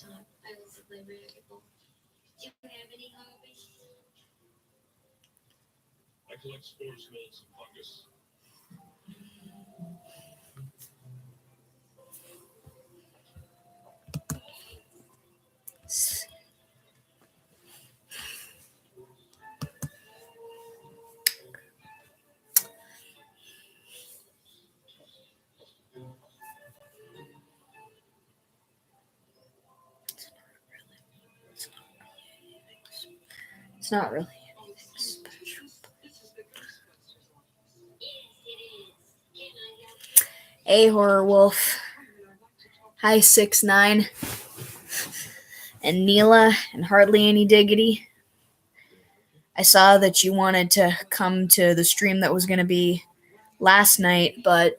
I collect spores, molds, and fungus. It's not really anything special. Hey, Horror Wolf. Hi, 6ix9ine. And Neela and Hardly Any Diggity. I saw that you wanted to come to the stream that was going to be last night, but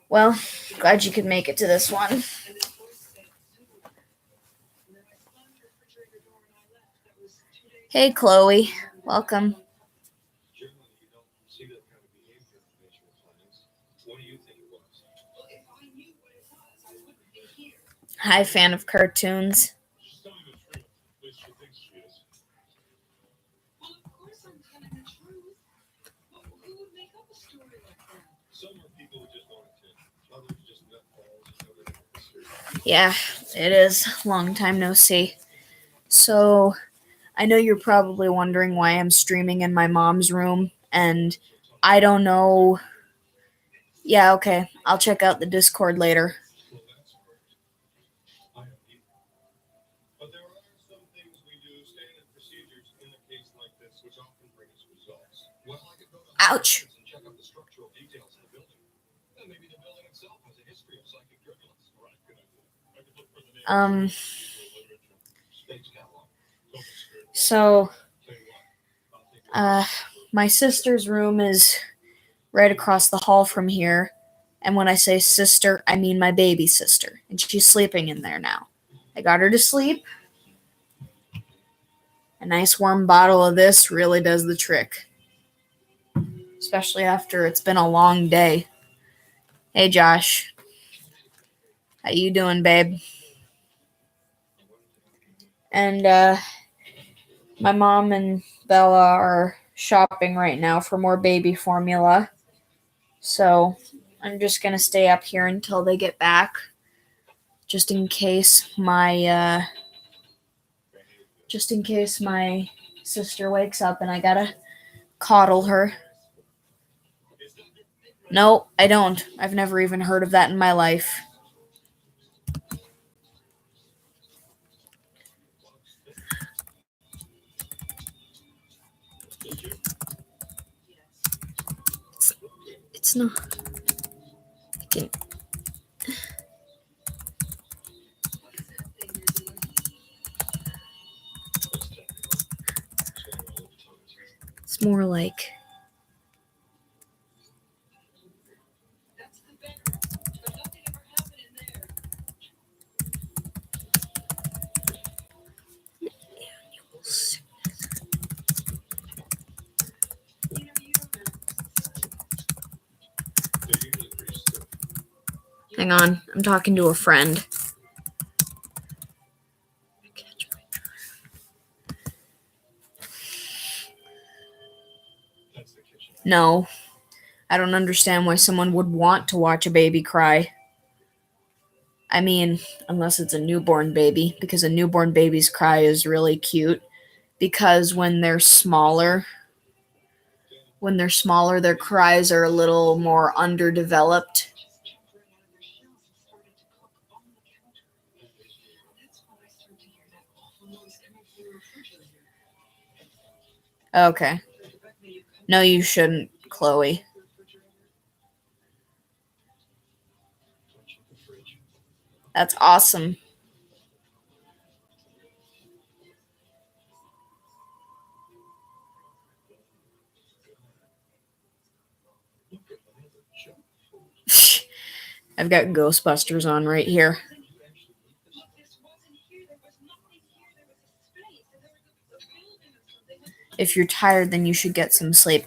well, glad you could make it to this one. Hey, Chloe. Welcome. Hi, fan of cartoons. Yeah, it is. Long time no see. So, I know you're probably wondering why I'm streaming in my mom's room, and I don't know. Yeah, okay. I'll check out the Discord later. But there are some things we do, standard procedures in a case like this, which often bring us results. Well, I could go to Ouch. and check out the structural details of the building. And maybe the building itself has a history of psychic turbulence. Right, good idea. I could look for the name. Space catalog. So, my sister's room is right across the hall from here. And when I say sister, I mean my baby sister. And she's sleeping in there now. I got her to sleep. A nice warm bottle of this really does the trick. Especially after it's been a long day. Hey, Josh. How you doing, babe? And, my mom and Bella are shopping right now for more baby formula. So I'm just going to stay up here until they get back. Just in case my sister wakes up and I gotta coddle her. No, I don't. I've never even heard of that in my life. It's not. It's more like. Hang on, I'm talking to a friend. No, I don't understand why someone would want to watch a baby cry. I mean, unless it's a newborn baby, because a newborn baby's cry is really cute. Because when they're smaller, their cries are a little more underdeveloped. Okay. No, you shouldn't, Chloe. That's awesome. I've got Ghostbusters on right here. If you're tired, then you should get some sleep.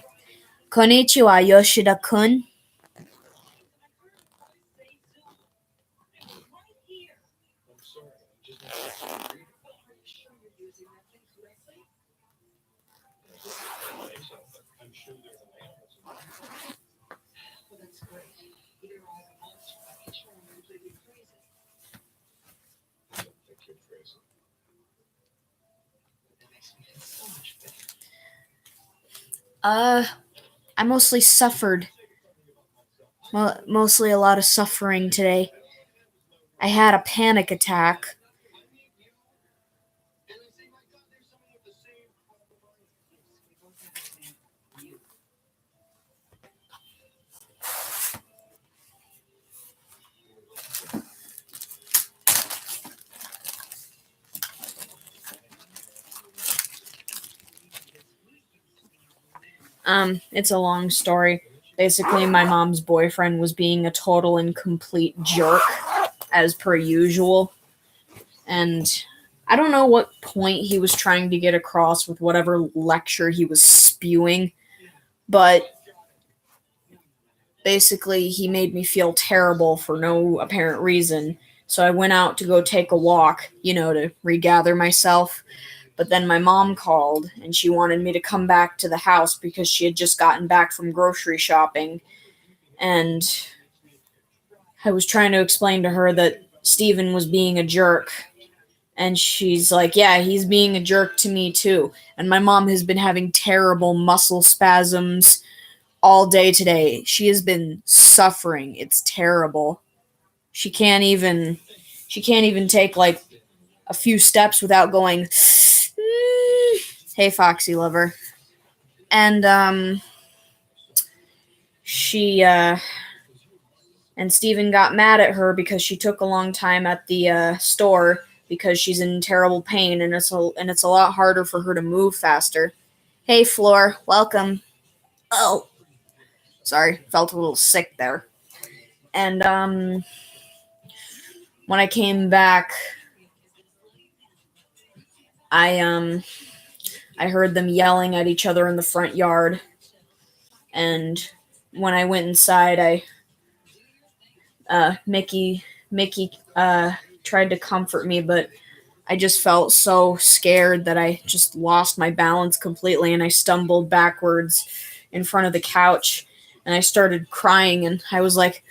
Konnichiwa, Yoshida-kun. I mostly suffered. Mostly a lot of suffering today. I had a panic attack. It's a long story. Basically, my mom's boyfriend was being a total and complete jerk, as per usual. And I don't know what point he was trying to get across with whatever lecture he was spewing, but basically, he made me feel terrible for no apparent reason. So I went out to go take a walk, to regather myself. But then my mom called and she wanted me to come back to the house because she had just gotten back from grocery shopping. And I was trying to explain to her that Steven was being a jerk. And she's like, yeah, he's being a jerk to me too. And my mom has been having terrible muscle spasms all day today. She has been suffering. It's terrible. She can't even take like a few steps without going, hey, Foxy lover. And she and Steven got mad at her because she took a long time at the store because she's in terrible pain and it's a lot harder for her to move faster. Hey, Floor, welcome. Oh, sorry, felt a little sick there. And when I came back, I heard them yelling at each other in the front yard. And when I went inside, Mickey tried to comfort me, but I just felt so scared that I just lost my balance completely and I stumbled backwards in front of the couch and I started crying and I was like,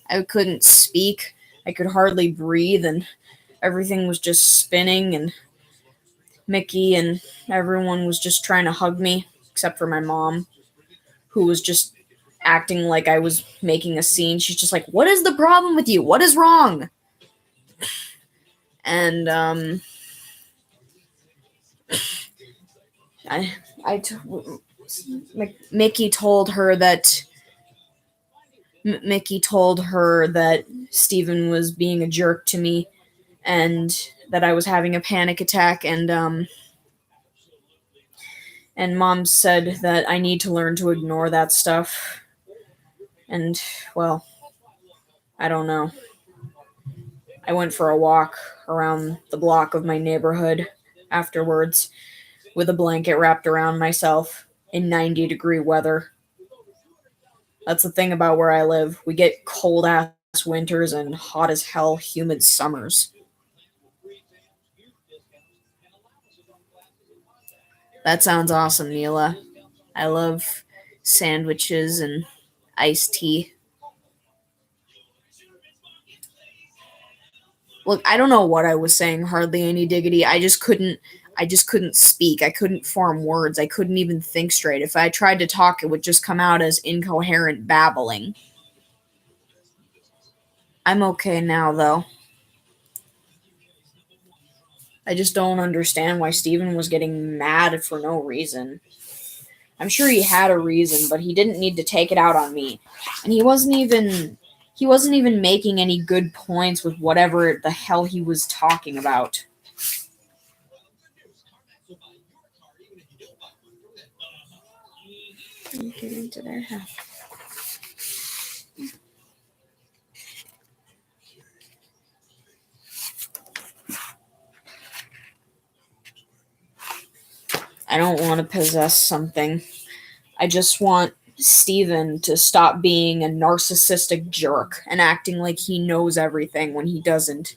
I couldn't speak. I could hardly breathe and everything was just spinning and Mickey and everyone was just trying to hug me, except for my mom, who was just acting like I was making a scene. She's just like, what is the problem with you? What is wrong? And Mickey told her that Steven was being a jerk to me and that I was having a panic attack and Mom said that I need to learn to ignore that stuff. And, well, I don't know. I went for a walk around the block of my neighborhood afterwards with a blanket wrapped around myself in 90-degree weather. That's the thing about where I live. We get cold-ass winters and hot-as-hell humid summers. That sounds awesome, Neela. I love sandwiches and iced tea. Look, I don't know what I was saying, hardly any diggity. I just couldn't speak. I couldn't form words. I couldn't even think straight. If I tried to talk, it would just come out as incoherent babbling. I'm okay now, though. I just don't understand why Steven was getting mad for no reason. I'm sure he had a reason, but he didn't need to take it out on me. And he wasn't even making any good points with whatever the hell he was talking about. Get into their house. I don't want to possess something. I just want Steven to stop being a narcissistic jerk and acting like he knows everything when he doesn't.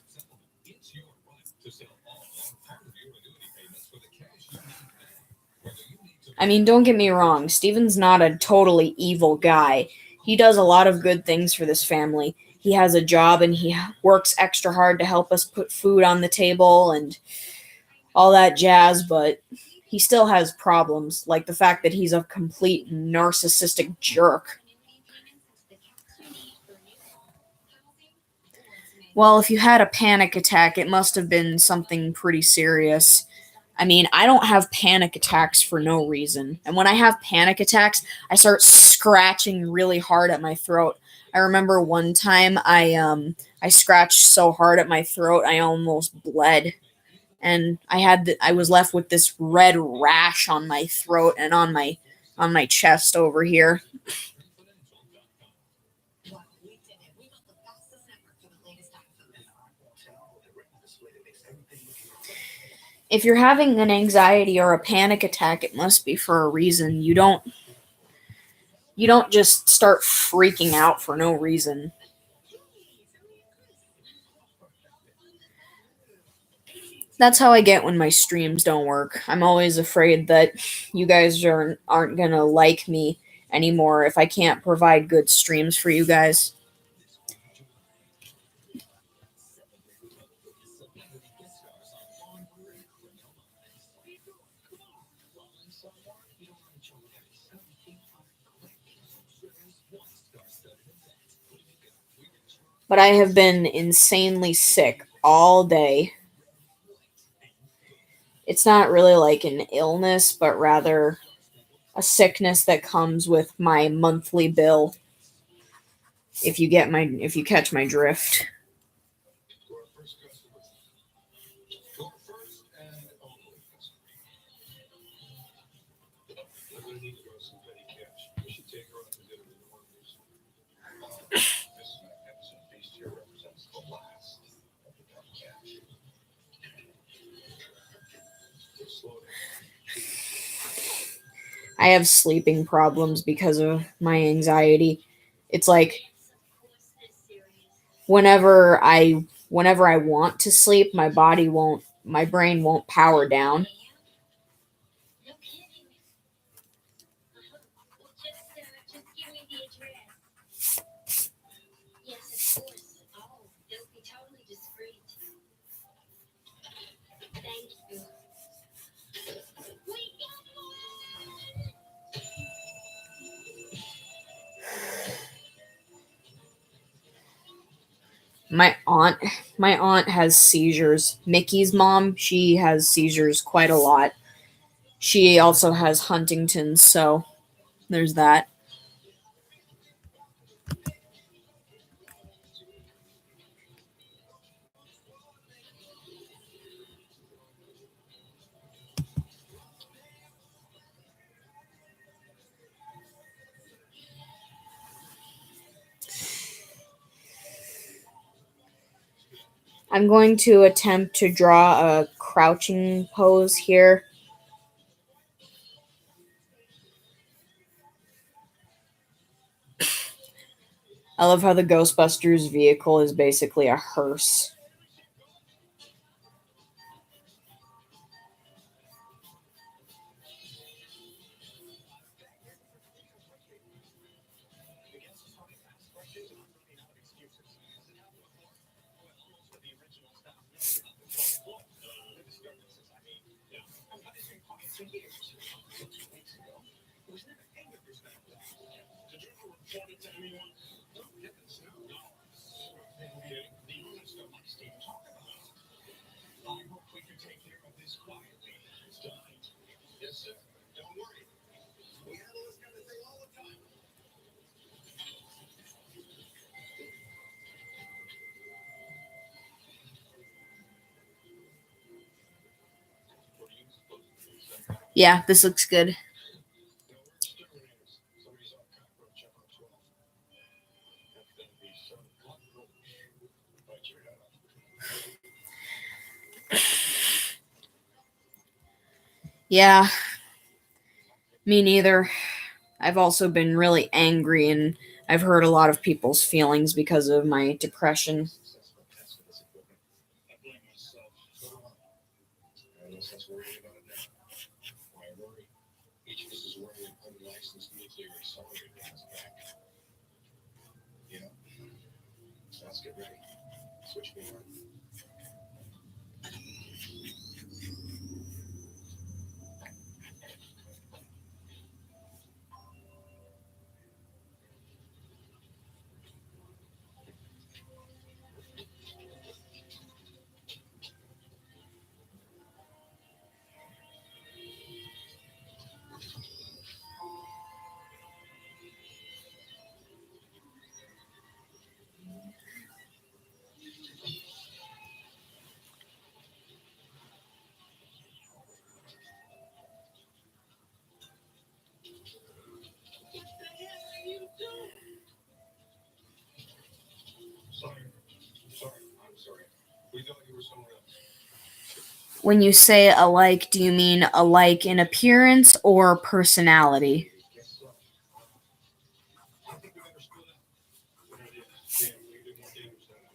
I mean, don't get me wrong, Steven's not a totally evil guy. He does a lot of good things for this family. He has a job and he works extra hard to help us put food on the table and all that jazz, but he still has problems, like the fact that he's a complete narcissistic jerk. Well, if you had a panic attack, it must have been something pretty serious. I mean, I don't have panic attacks for no reason. And when I have panic attacks, I start scratching really hard at my throat. I remember one time I scratched so hard at my throat I almost bled. And I was left with this red rash on my throat and on my chest over here. If you're having an anxiety or a panic attack, it must be for a reason. You don't just start freaking out for no reason. That's how I get when my streams don't work. I'm always afraid that you guys aren't gonna like me anymore if I can't provide good streams for you guys. But I have been insanely sick all day. It's not really like an illness, but rather a sickness that comes with my monthly bill. If you catch my drift. To our first customer. To our first and only customer. I'm gonna need to grow some petty cash. We should take her out to dinner in the mornings. This magnificent beast here represents the last of the petty cash. Slow down. I have sleeping problems because of my anxiety. It's like whenever I want to sleep, my brain won't power down. My aunt my aunt has seizures. Mickey's mom, she has seizures quite a lot. She also has Huntington's, so there's that. I'm going to attempt to draw a crouching pose here. I love how the Ghostbusters vehicle is basically a hearse. I hope we can take care of this quietly this time. Yes, sir. Don't worry. We handle this kind of thing all the time. What are you supposed to do, sir? Yeah, this looks good. No, we're exterminators. Somebody saw a cockroach up on 12. That's gonna be some cockroach. Bite your head off. Yeah, me neither. I've also been really angry and I've hurt a lot of people's feelings because of my depression. Successful test of this equipment. I blame myself. So do I. I no sense worrying about it now. Why worry? Each of us is wearing an unlicensed nuclear accelerator in his back. You know? So let's get ready. Switch me on. When you say alike, do you mean alike in appearance or personality?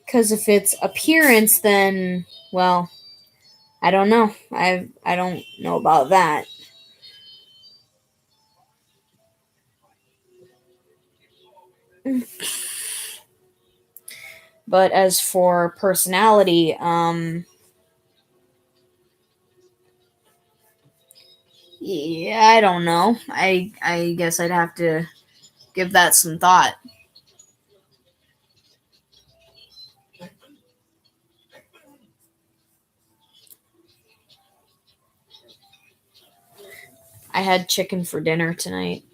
Because if it's appearance, then, well, I don't know. I don't know about that. But as for personality, yeah, I don't know. I guess I'd have to give that some thought. I had chicken for dinner tonight.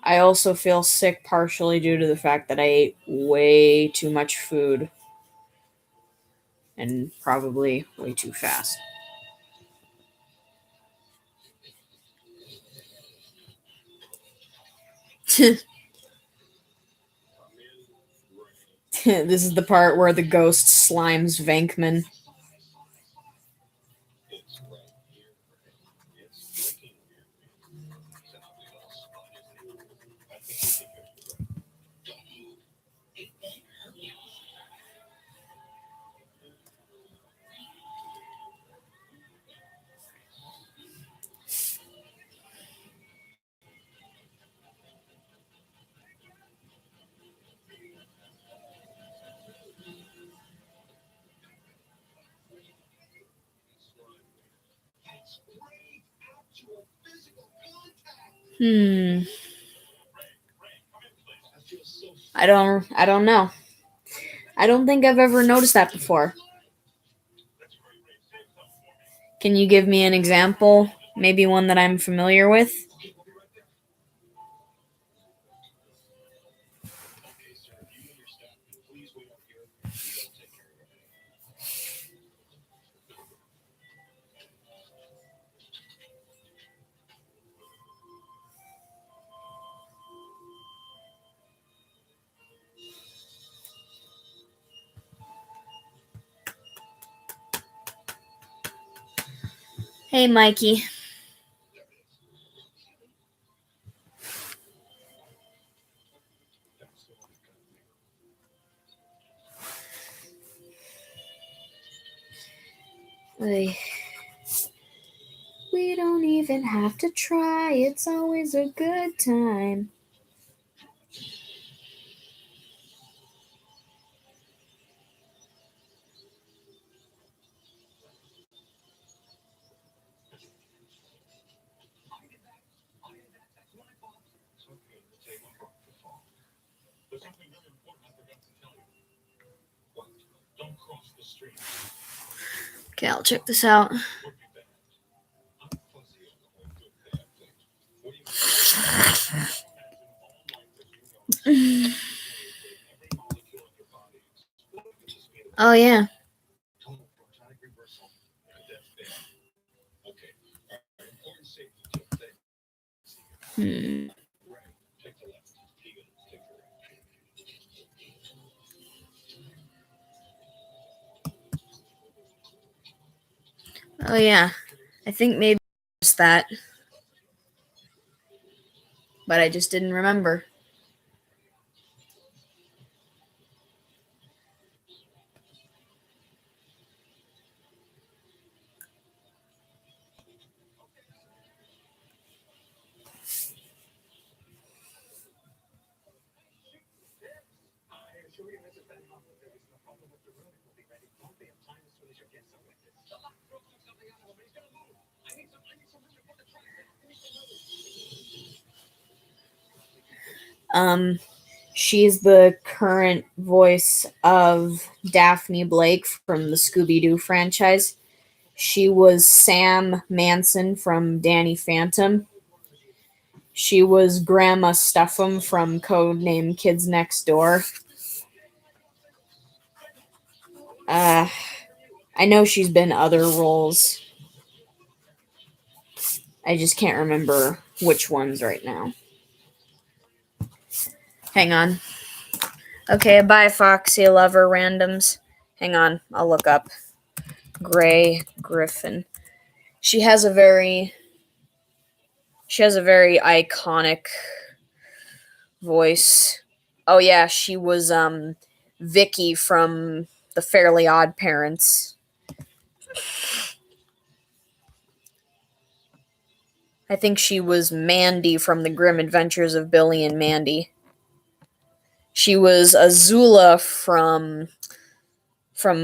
I also feel sick partially due to the fact that I ate way too much food and probably way too fast. This is the part where the ghost slimes Venkman. Hmm. I don't know. I don't think I've ever noticed that before. Can you give me an example? Maybe one that I'm familiar with? Hey, Mikey. Ay. We don't even have to try. It's always a good time. Okay, I'll check this out. Oh, yeah. Hmm. Oh, yeah. I think maybe it's that, but I just didn't remember. Um, She's the current voice of Daphne Blake from the Scooby-Doo franchise. She was Sam Manson from Danny Phantom. She was Grandma Stuff'em from Codename Kids Next Door. I know she's been other roles. I just can't remember which ones right now. Hang on. Okay, bye, Foxy Lover randoms. Hang on, I'll look up. Grey Griffin. She has a very iconic voice. Oh yeah, she was Vicky from the Fairly Odd Parents. I think she was Mandy from the Grim Adventures of Billy and Mandy. She was Azula from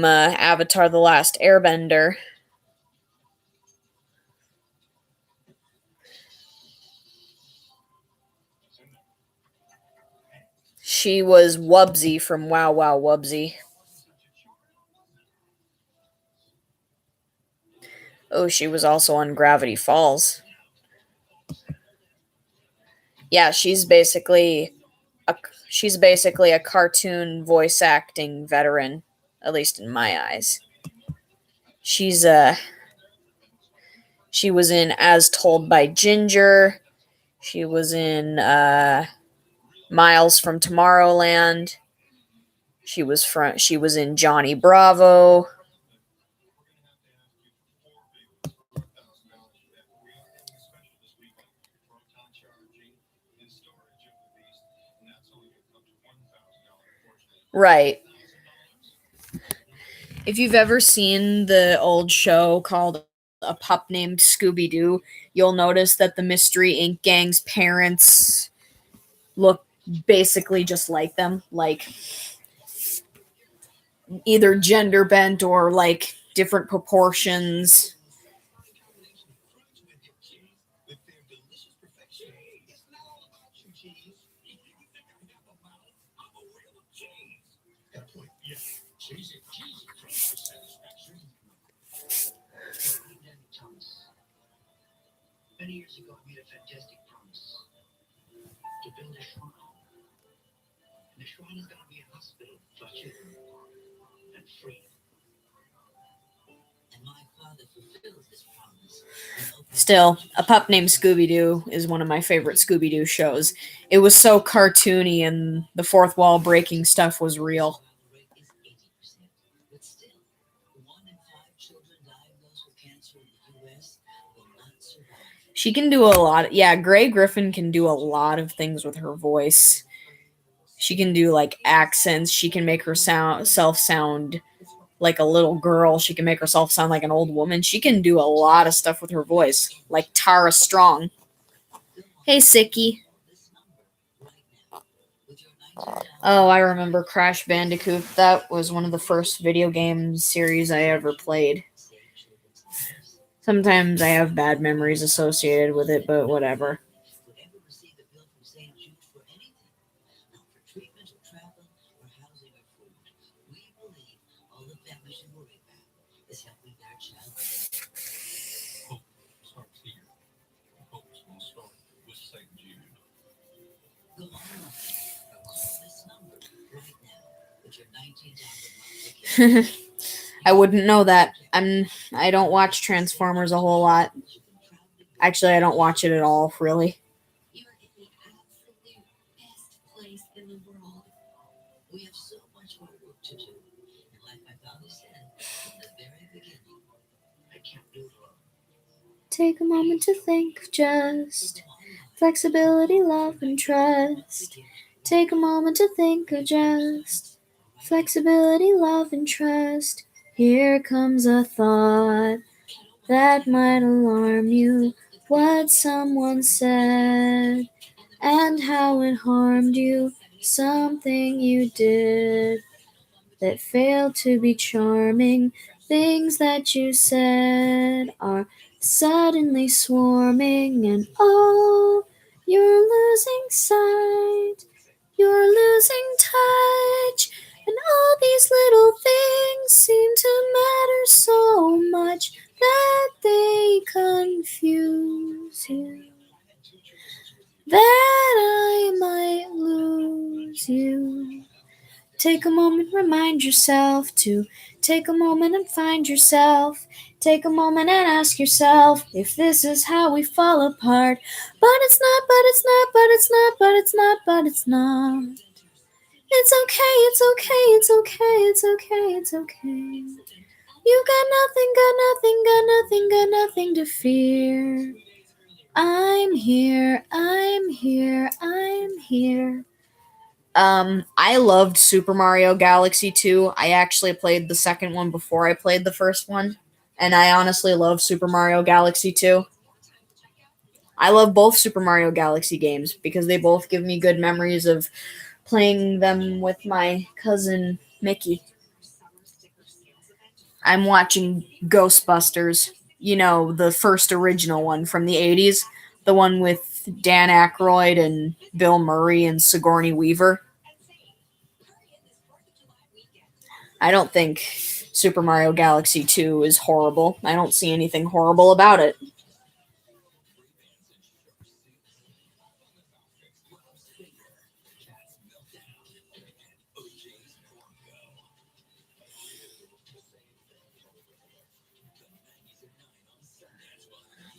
Avatar: The Last Airbender. She was Wubsy from Wow Wow Wubsy. Oh, she was also on Gravity Falls. Yeah, she's basically a cartoon voice acting veteran, at least in my eyes. She was in As Told by Ginger. She was in Miles from Tomorrowland. She was in Johnny Bravo. Right. If you've ever seen the old show called A Pup Named Scooby-Doo, you'll notice that the Mystery Inc. gang's parents look basically just like them, like either gender bent or like different proportions. Many years ago, I made a fantastic promise to build a shrine. And the shrine is going to be a hospital for children and free. And my father fulfilled his promise. Still, A Pup Named Scooby-Doo is one of my favorite Scooby-Doo shows. It was so cartoony and the fourth wall breaking stuff was real. She can do a lot. Yeah, Grey Griffin can do a lot of things with her voice. She can do like accents. She can make herself sound like a little girl. She can make herself sound like an old woman. She can do a lot of stuff with her voice, like Tara Strong. Hey, Sicky. Oh, I remember Crash Bandicoot. That was one of the first video game series I ever played. Sometimes I have bad memories associated with it, but whatever. I wouldn't know that. I don't watch Transformers a whole lot. Actually, I don't watch it at all, really. You are in the absolute best place in the world. We have so much more work to do. And like my father said from the very beginning, I can't do it alone. Take a moment to think, just flexibility, love, and trust. Take a moment to think of just flexibility, love, and trust. Here comes a thought that might alarm you. What someone said and how it harmed you. Something you did that failed to be charming. Things that you said are suddenly swarming, and oh, you're losing sight You're losing touch, and all these little things seem to matter so much that they confuse you. That I might lose you. Take a moment, remind yourself to take a moment and find yourself. Take a moment and ask yourself if this is how we fall apart. But it's not, but it's not, but it's not, but it's not, but it's not. It's okay, it's okay, it's okay, it's okay, it's okay. You got nothing, got nothing, got nothing, got nothing to fear. I'm here, I'm here, I'm here. I loved Super Mario Galaxy 2. I actually played the second one before I played the first one, and I honestly love Super Mario Galaxy 2. I love both Super Mario Galaxy games because they both give me good memories of playing them with my cousin Mickey. I'm watching Ghostbusters, the first original one from the 80s, the one with Dan Aykroyd and Bill Murray and Sigourney Weaver. I don't think Super Mario Galaxy 2 is horrible. I don't see anything horrible about it.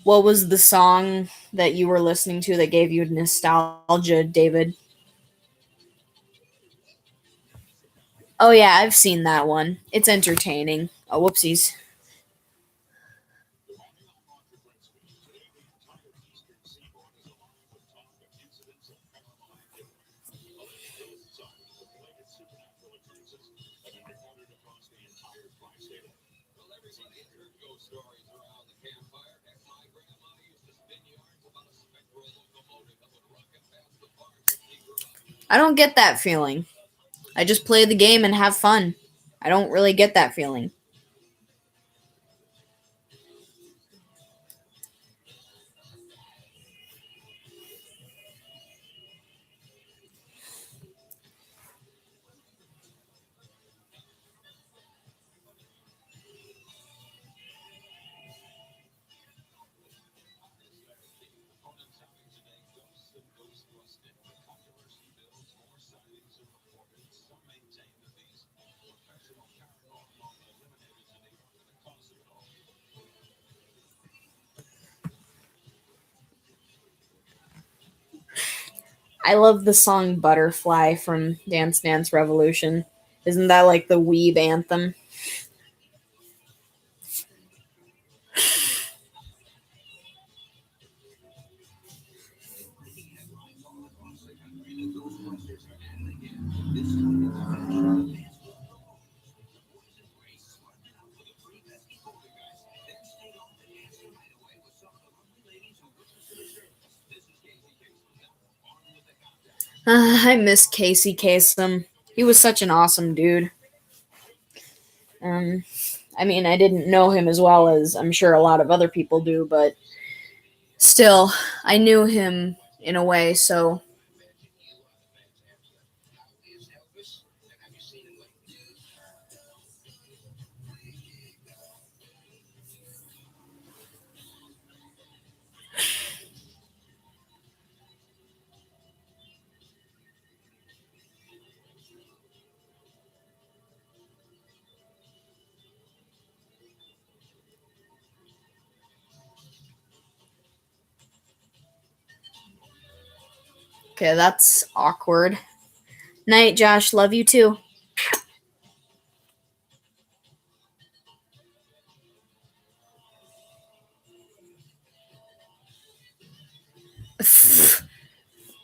What was the song that you were listening to that gave you nostalgia, David? Oh, yeah, I've seen that one. It's entertaining. Oh, whoopsies. I don't get that feeling. I just play the game and have fun. I don't really get that feeling. I love the song Butterfly from Dance Dance Revolution. Isn't that like the weeb anthem? I miss Casey Kasem. He was such an awesome dude. Um, I mean, I didn't know him as well as I'm sure a lot of other people do, but still, I knew him in a way, so okay, that's awkward. Night, Josh. Love you too.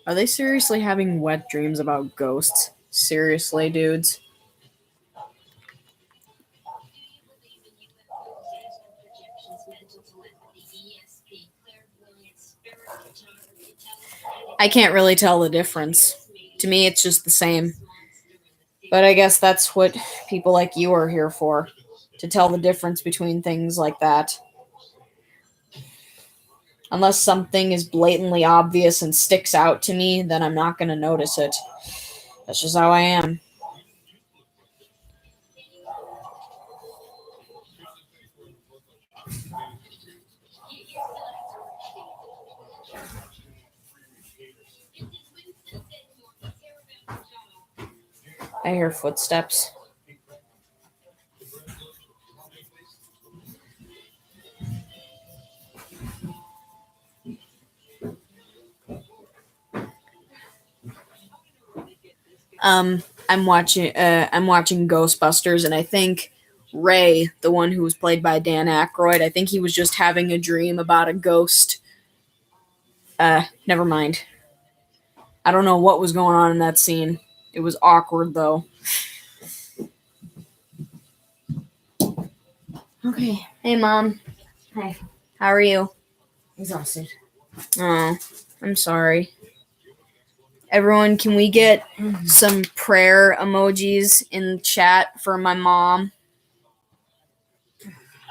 Are they seriously having wet dreams about ghosts? Seriously, dudes. I can't really tell the difference. To me, it's just the same. But I guess that's what people like you are here for, to tell the difference between things like that. Unless something is blatantly obvious and sticks out to me, then I'm not going to notice it. That's just how I am. I hear footsteps. I'm watching Ghostbusters, and I think Ray, the one who was played by Dan Aykroyd, I think he was just having a dream about a ghost. Never mind. I don't know what was going on in that scene. It was awkward though. Okay. Hey, Mom. Hi. How are you? Exhausted. Oh, I'm sorry. Everyone, can we get some prayer emojis in chat for my mom?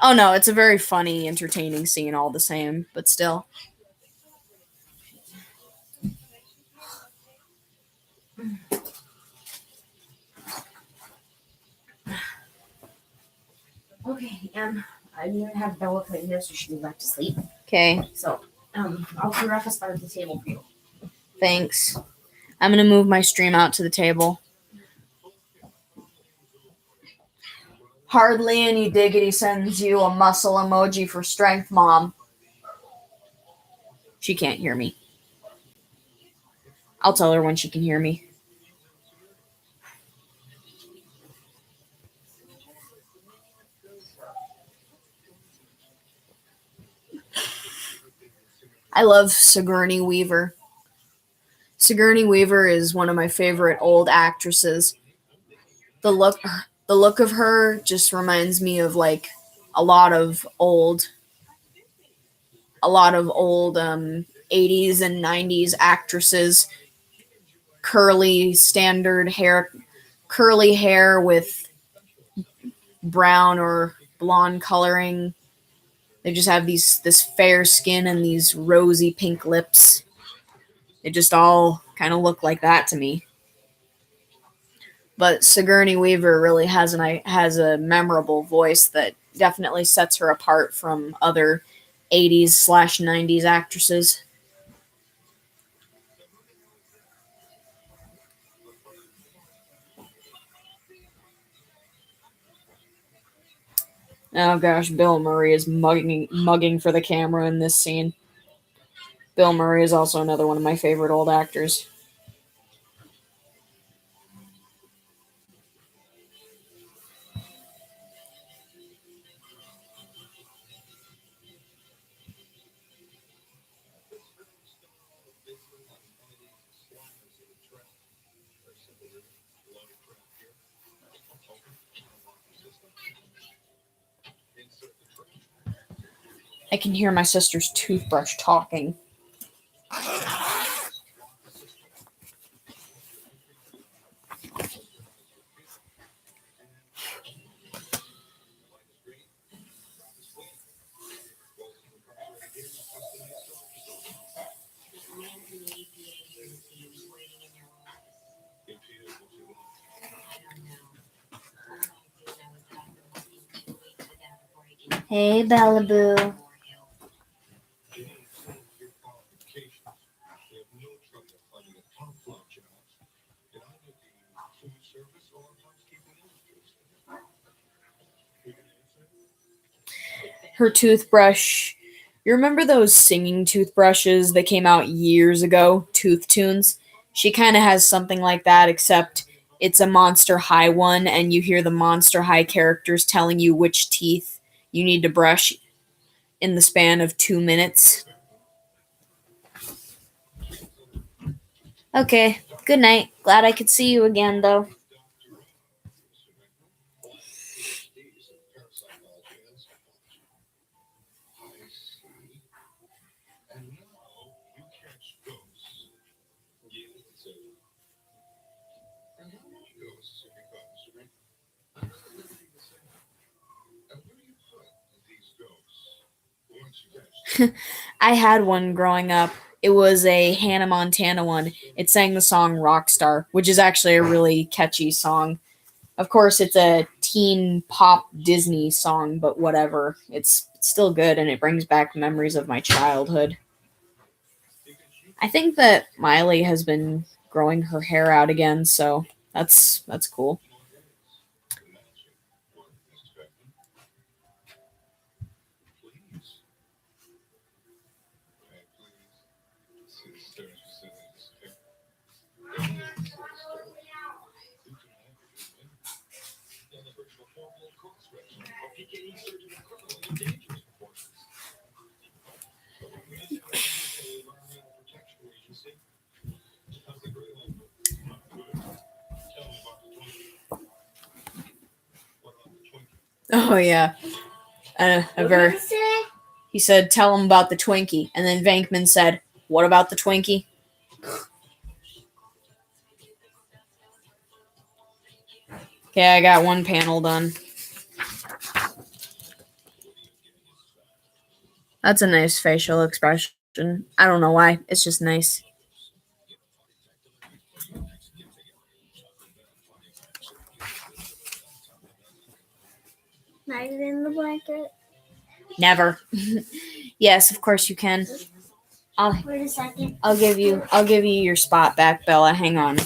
Oh no, it's a very funny, entertaining scene all the same, but still. Okay, I need to have Bella put in here so she can go back to sleep. Okay, So, I'll clear off a spot at the table for you. thanks. I'm gonna move my stream out to the table. Hardly any diggity sends you a muscle emoji for strength, Mom. She can't hear me. I'll tell her when she can hear me. I love Sigourney Weaver. Sigourney Weaver is one of my favorite old actresses. The look of her just reminds me of like a lot of old 80s and 90s actresses. Curly hair with brown or blonde coloring. They just have this fair skin and these rosy pink lips. They just all kind of look like that to me. But Sigourney Weaver really has a memorable voice that definitely sets her apart from other 80s/90s actresses. Oh gosh, Bill Murray is mugging for the camera in this scene. Bill Murray is also another one of my favorite old actors. I can hear my sister's toothbrush talking. Hey, Bella Boo. Her toothbrush. You remember those singing toothbrushes that came out years ago? Tooth Tunes? She kind of has something like that, except it's a Monster High one, and you hear the Monster High characters telling you which teeth you need to brush in the span of 2 minutes. Okay, good night. Glad I could see you again, though. I had one growing up. It was a Hannah Montana one. It sang the song Rockstar, which is actually a really catchy song. Of course, it's a teen pop Disney song, but whatever. It's still good, and it brings back memories of my childhood. I think that Miley has been growing her hair out again, so that's cool. Oh yeah, he said, "Tell him about the Twinkie," and then Venkman said, "What about the Twinkie?" Okay, I got one panel done. That's a nice facial expression. I don't know why. It's just nice. Night in the blanket. Never. Yes, of course you can. Wait a second. I'll give you your spot back, Bella. Hang on.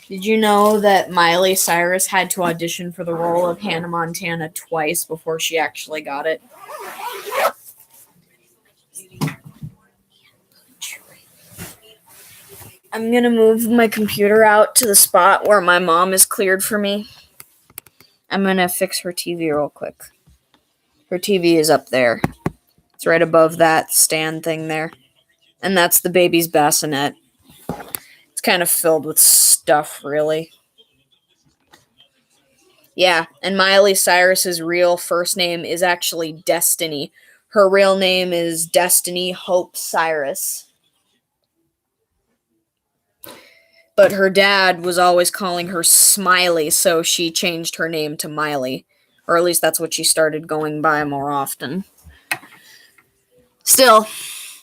Did you know that Miley Cyrus had to audition for the role of Hannah Montana twice before she actually got it? I'm gonna move my computer out to the spot where my mom is cleared for me. I'm gonna fix her TV real quick. Her TV is up there. It's right above that stand thing there. And that's the baby's bassinet. It's kind of filled with stuff, really. Yeah, and Miley Cyrus's real first name is actually Destiny. Her real name is Destiny Hope Cyrus. But her dad was always calling her Smiley, so she changed her name to Miley. Or at least that's what she started going by more often. Still,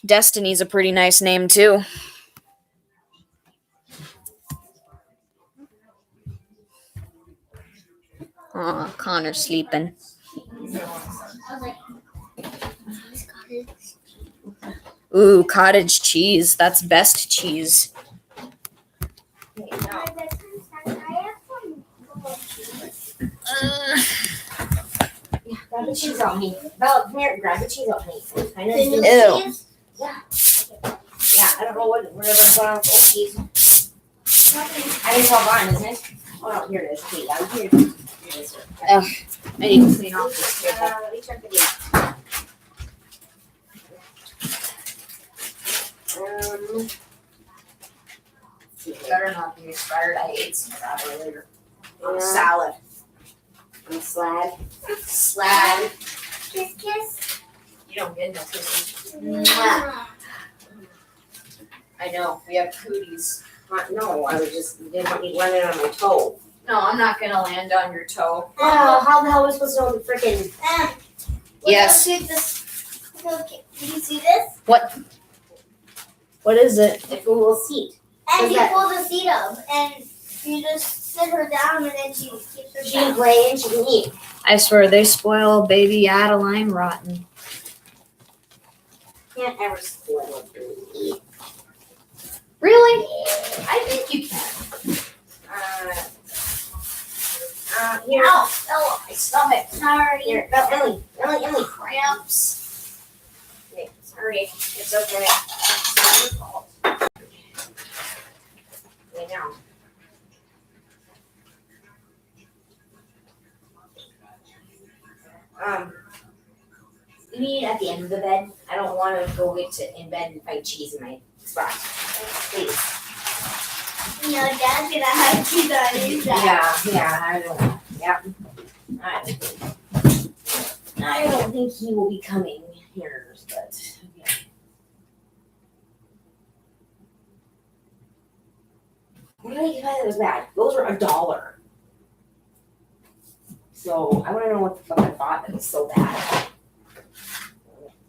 Destiny's a pretty nice name, too. Aw, Connor's sleeping. Ooh, cottage cheese. That's best cheese. Grab the cheese on me. Bella, come here. Grab the cheese on me. Ew. Yeah, I don't know whatever's going on with old cheese. I didn't tell Brian, isn't it? Oh no, here it is. Okay, yeah, here it is. Ugh, I need to clean off this table. Let me check the date. Better not be expired. I ate some of that earlier. On Salad. On slab. Slag. Kiss. You don't get no kisses. Mwah. I know. We have cooties. No, I was just didn't want me landing on my toe. No, I'm not gonna land on your toe. Oh, how the hell are we supposed to know the freaking? Yes. Did you see this? What is it? The Google seat. And What's you that? pull the seat up, and you just sit her down, and then she keeps her She can down. play and she can eat. I swear they spoil baby Adeline rotten. Can't ever spoil a baby. Really? I think you can. Here. Ow! Oh, My stomach. sorry. Here, no, Emily. Cramps. Okay, sorry. It's okay. It's not your fault. Lay down. You need it at the end of the bed. I don't want to go in bed and find cheese in my spot. Please. You know, Dad's gonna have cheese on his side. Yeah, I don't know. Yep. I don't think he will be coming here, but yeah. What did I buy that was bad? Those were $1. So I want to know what the fuck I bought that was so bad.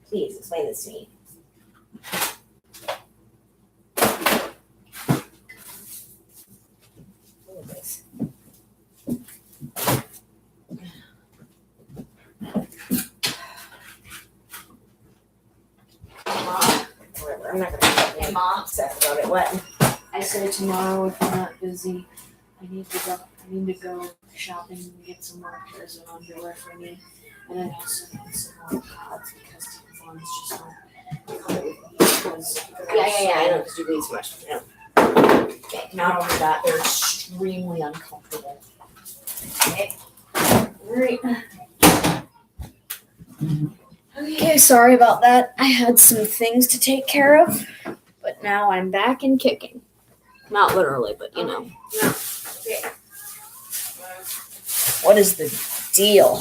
Please explain this to me. Look at this. Mom, whatever. I'm not gonna Hey, Mom. obsess about it. What? I said tomorrow if you're not busy, I need to go shopping and get some more pairs of underwear for me. And I also need some more pods because the ones just aren't cold. Yeah. I know because you bleed so much. Yeah. Okay, not only that, they're extremely uncomfortable. Okay. Alright. Okay, sorry about that. I had some things to take care of, but now I'm back and kicking. Not literally, but you know. No. Okay. What is the deal?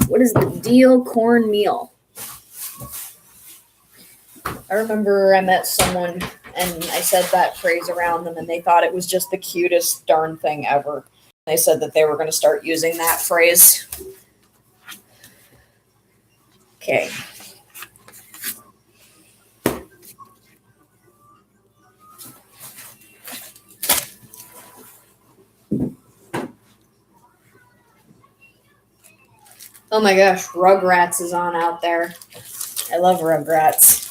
What is the deal, cornmeal? I remember I met someone and I said that phrase around them and they thought it was just the cutest darn thing ever. They said that they were going to start using that phrase. Okay. Oh my gosh, Rugrats is on out there. I love Rugrats.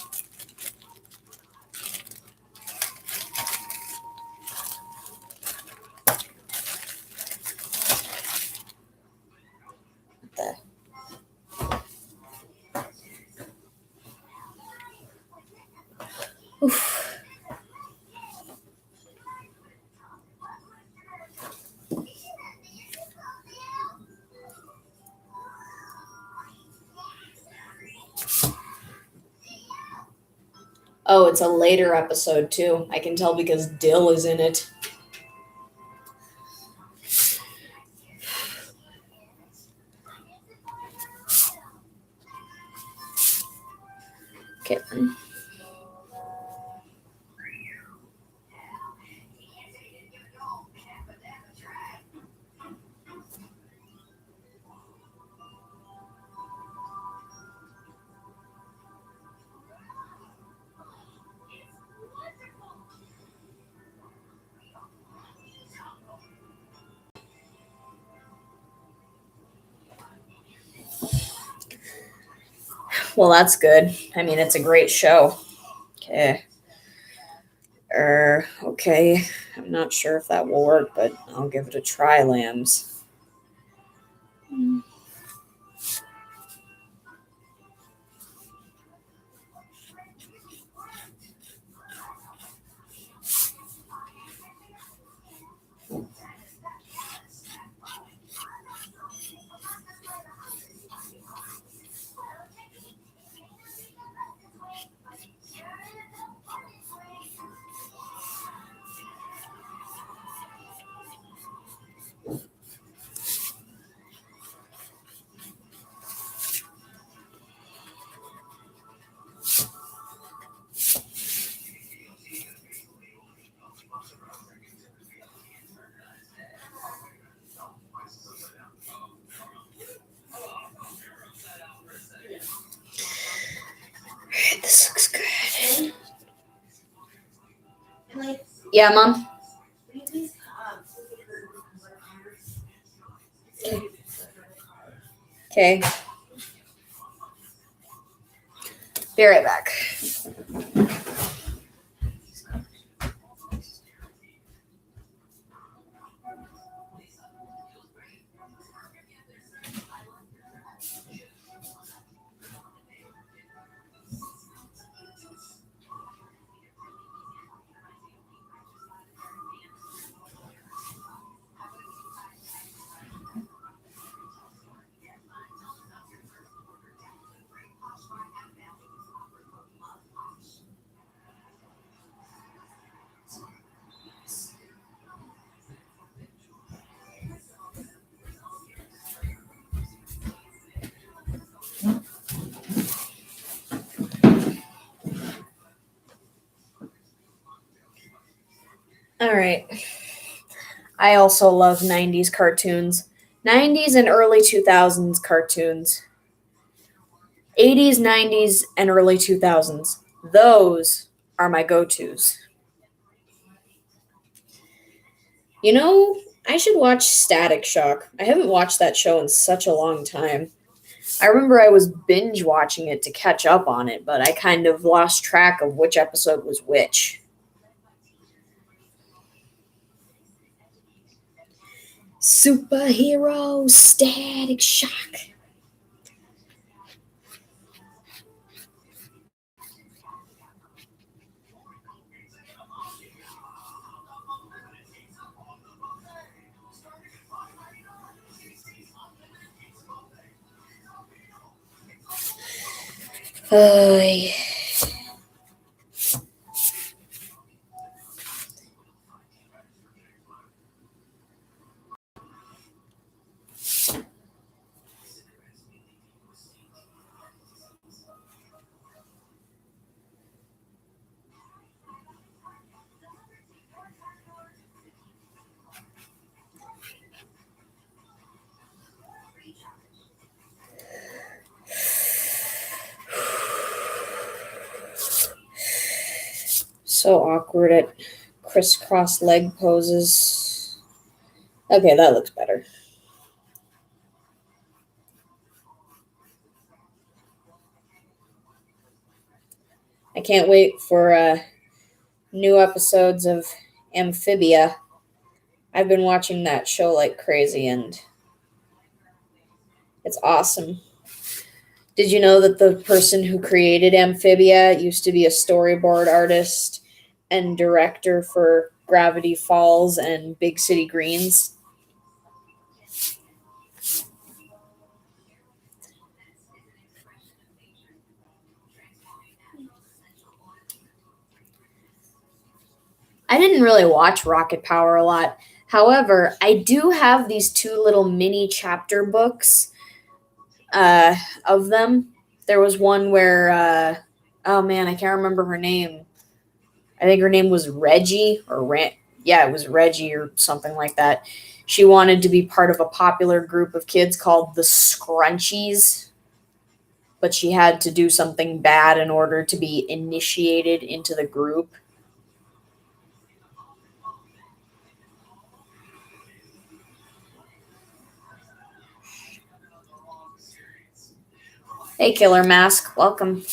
Oof. Oh, it's a later episode too. I can tell because Dill is in it. Okay. Well, that's good. I mean, it's a great show. Okay. Okay. I'm not sure if that will work, but I'll give it a try, lambs. Alright, this looks good. Yeah, Mom? Okay. Be right back. All right. I also love 90s cartoons. 90s and early 2000s cartoons. 80s, 90s, and early 2000s. Those are my go-tos. You know, I should watch Static Shock. I haven't watched that show in such a long time. I remember I was binge watching it to catch up on it, but I kind of lost track of which episode was which. Superhero Static Shock. Yeah. So awkward at crisscross leg poses. Okay, that looks better. I can't wait for new episodes of Amphibia. I've been watching that show like crazy and it's awesome. Did you know that the person who created Amphibia used to be a storyboard artist and director for Gravity Falls and Big City Greens? I didn't really watch Rocket Power a lot. However, I do have these two little mini chapter books of them. There was one where, oh man, I can't remember her name. I think her name was Reggie yeah, it was Reggie or something like that. She wanted to be part of a popular group of kids called the Scrunchies, but she had to do something bad in order to be initiated into the group. Hey, Killer Mask, welcome.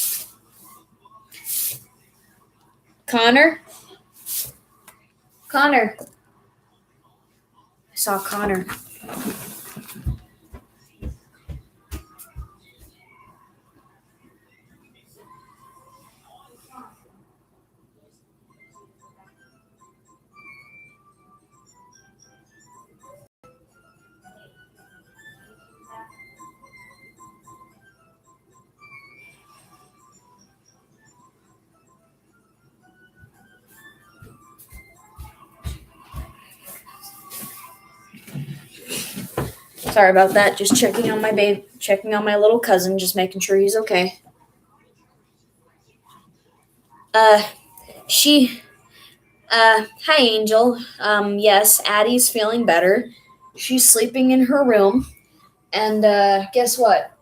Connor? Connor. I saw Connor. Sorry about that. Just checking on my little cousin, just making sure he's okay. Hi Angel. Yes, Addie's feeling better. She's sleeping in her room. And guess what?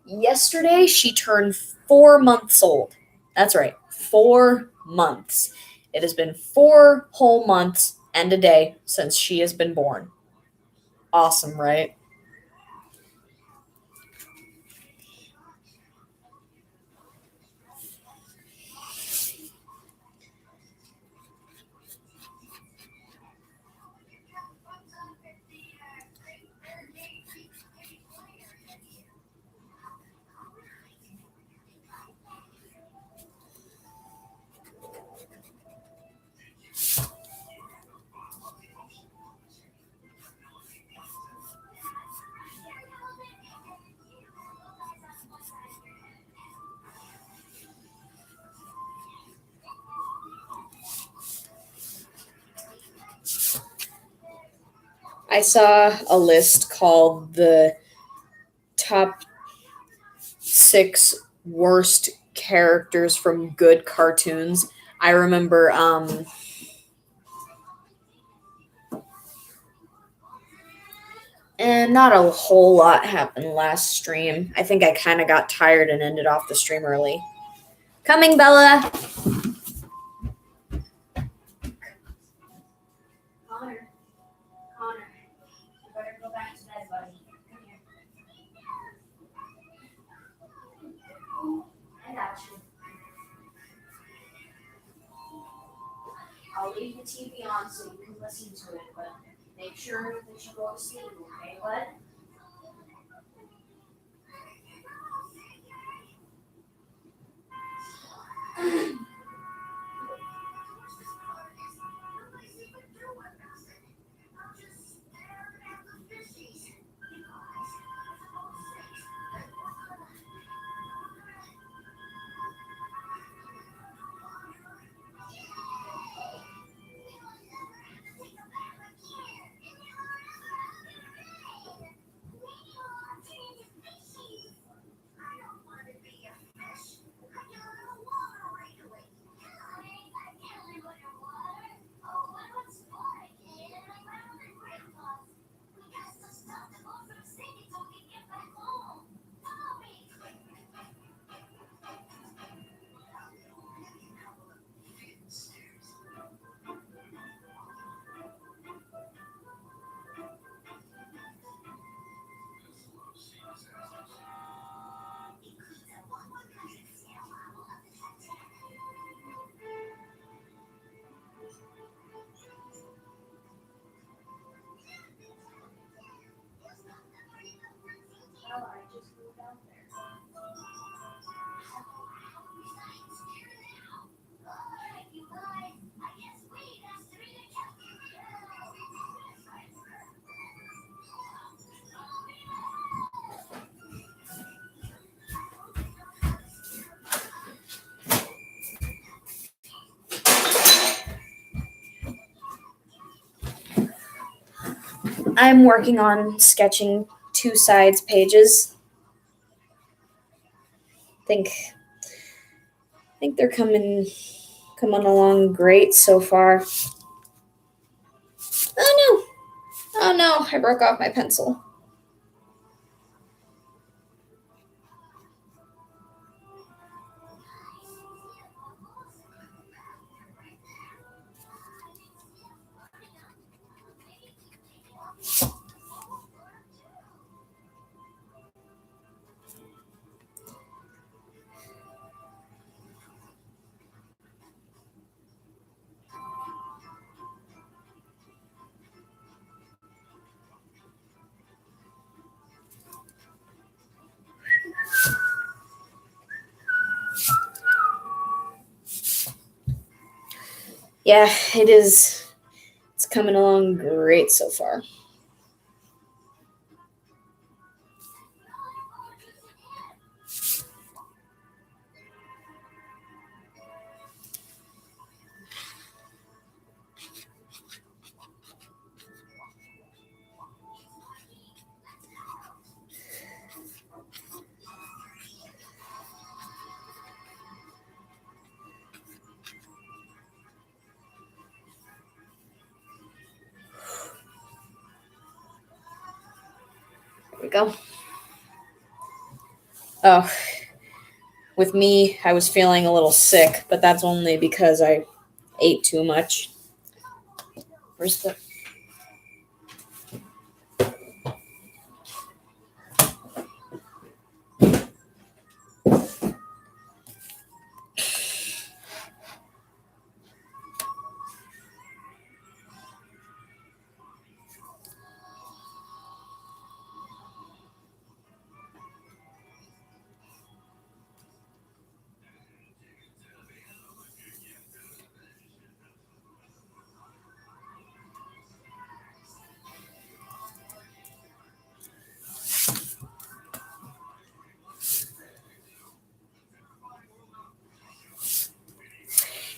Yesterday she turned 4 months old. That's right, 4 months. It has been 4 whole months and a day since she has been born. Awesome, right? I saw a list called the top 6 worst characters from good cartoons. I remember And not a whole lot happened last stream. I think I kind of got tired and ended off the stream early. Coming, Bella. Connor, you better go back to bed, buddy. Come here. I got you. I'll leave the TV on so you can listen to it, but make sure that you go to sleep, okay, bud? I'm working on sketching 2 sides pages. think they're coming along great so far. Oh no, I broke off my pencil. Yeah, it is. It's coming along great so far. There we go. Oh, with me, I was feeling a little sick, but that's only because I ate too much. Where's the...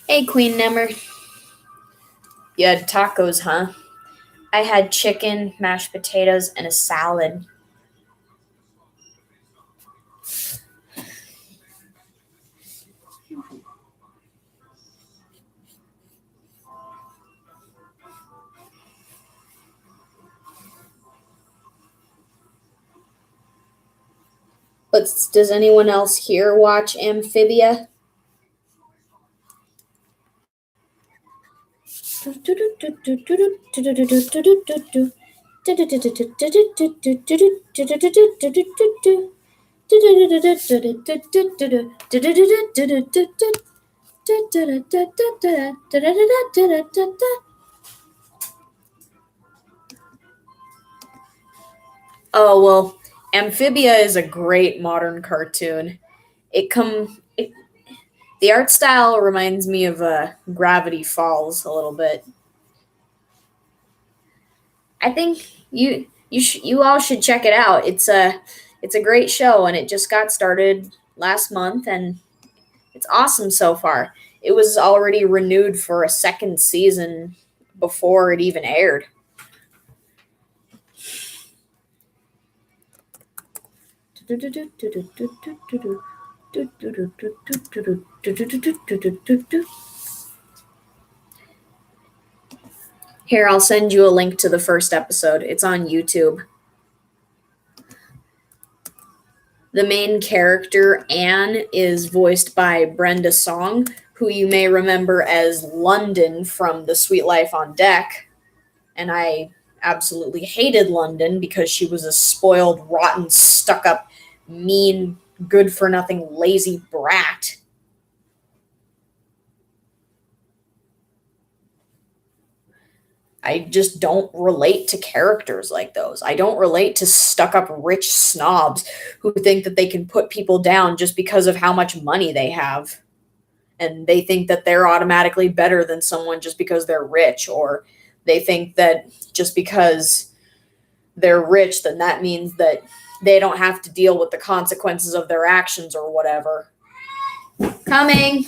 Hey, Queen Nemmer. You had tacos, huh? I had chicken, mashed potatoes, and a salad. But does anyone else here watch Amphibia? Oh, well, Amphibia is a great modern cartoon. The art style reminds me of Gravity Falls a little bit. I think you all should check it out. It's a great show, and it just got started last month, and it's awesome so far. It was already renewed for a second season before it even aired. Here, I'll send you a link to the first episode. It's on YouTube. The main character, Anne, is voiced by Brenda Song, who you may remember as London from The Sweet Life on Deck. And I absolutely hated London because she was a spoiled, rotten, stuck-up, mean, good-for-nothing, lazy brat. I just don't relate to characters like those. I don't relate to stuck-up rich snobs who think that they can put people down just because of how much money they have. And they think that they're automatically better than someone just because they're rich, or they think that just because they're rich, then that means that they don't have to deal with the consequences of their actions or whatever. Coming!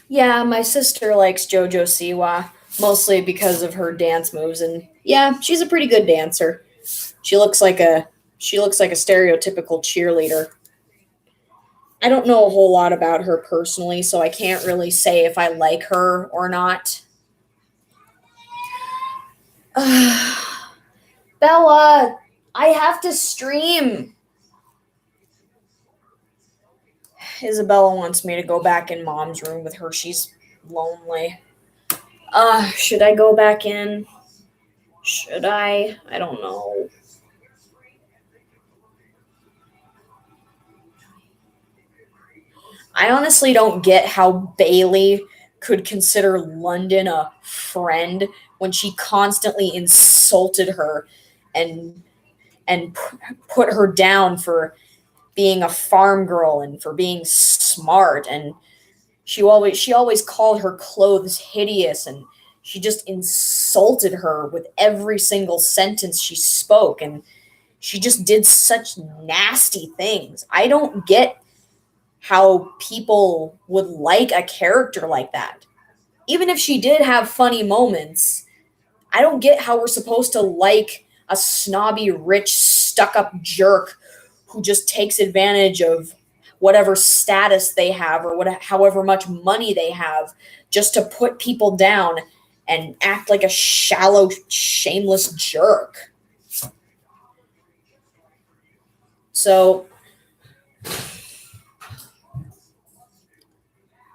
Yeah, my sister likes JoJo Siwa, mostly because of her dance moves, and yeah, she's a pretty good dancer. She looks like a stereotypical cheerleader. I don't know a whole lot about her personally, so I can't really say if I like her or not. Bella, I have to stream. Isabella wants me to go back in Mom's room with her. She's lonely. Should I go back in? Should I? I don't know. I honestly don't get how Bailey could consider London a friend when she constantly insulted her and put her down for being a farm girl and for being smart, and she always called her clothes hideous, and she just insulted her with every single sentence she spoke, and she just did such nasty things. I don't get how people would like a character like that. Even if she did have funny moments, I don't get how we're supposed to like a snobby, rich, stuck-up jerk who just takes advantage of whatever status they have or however much money they have just to put people down and act like a shallow, shameless jerk. So,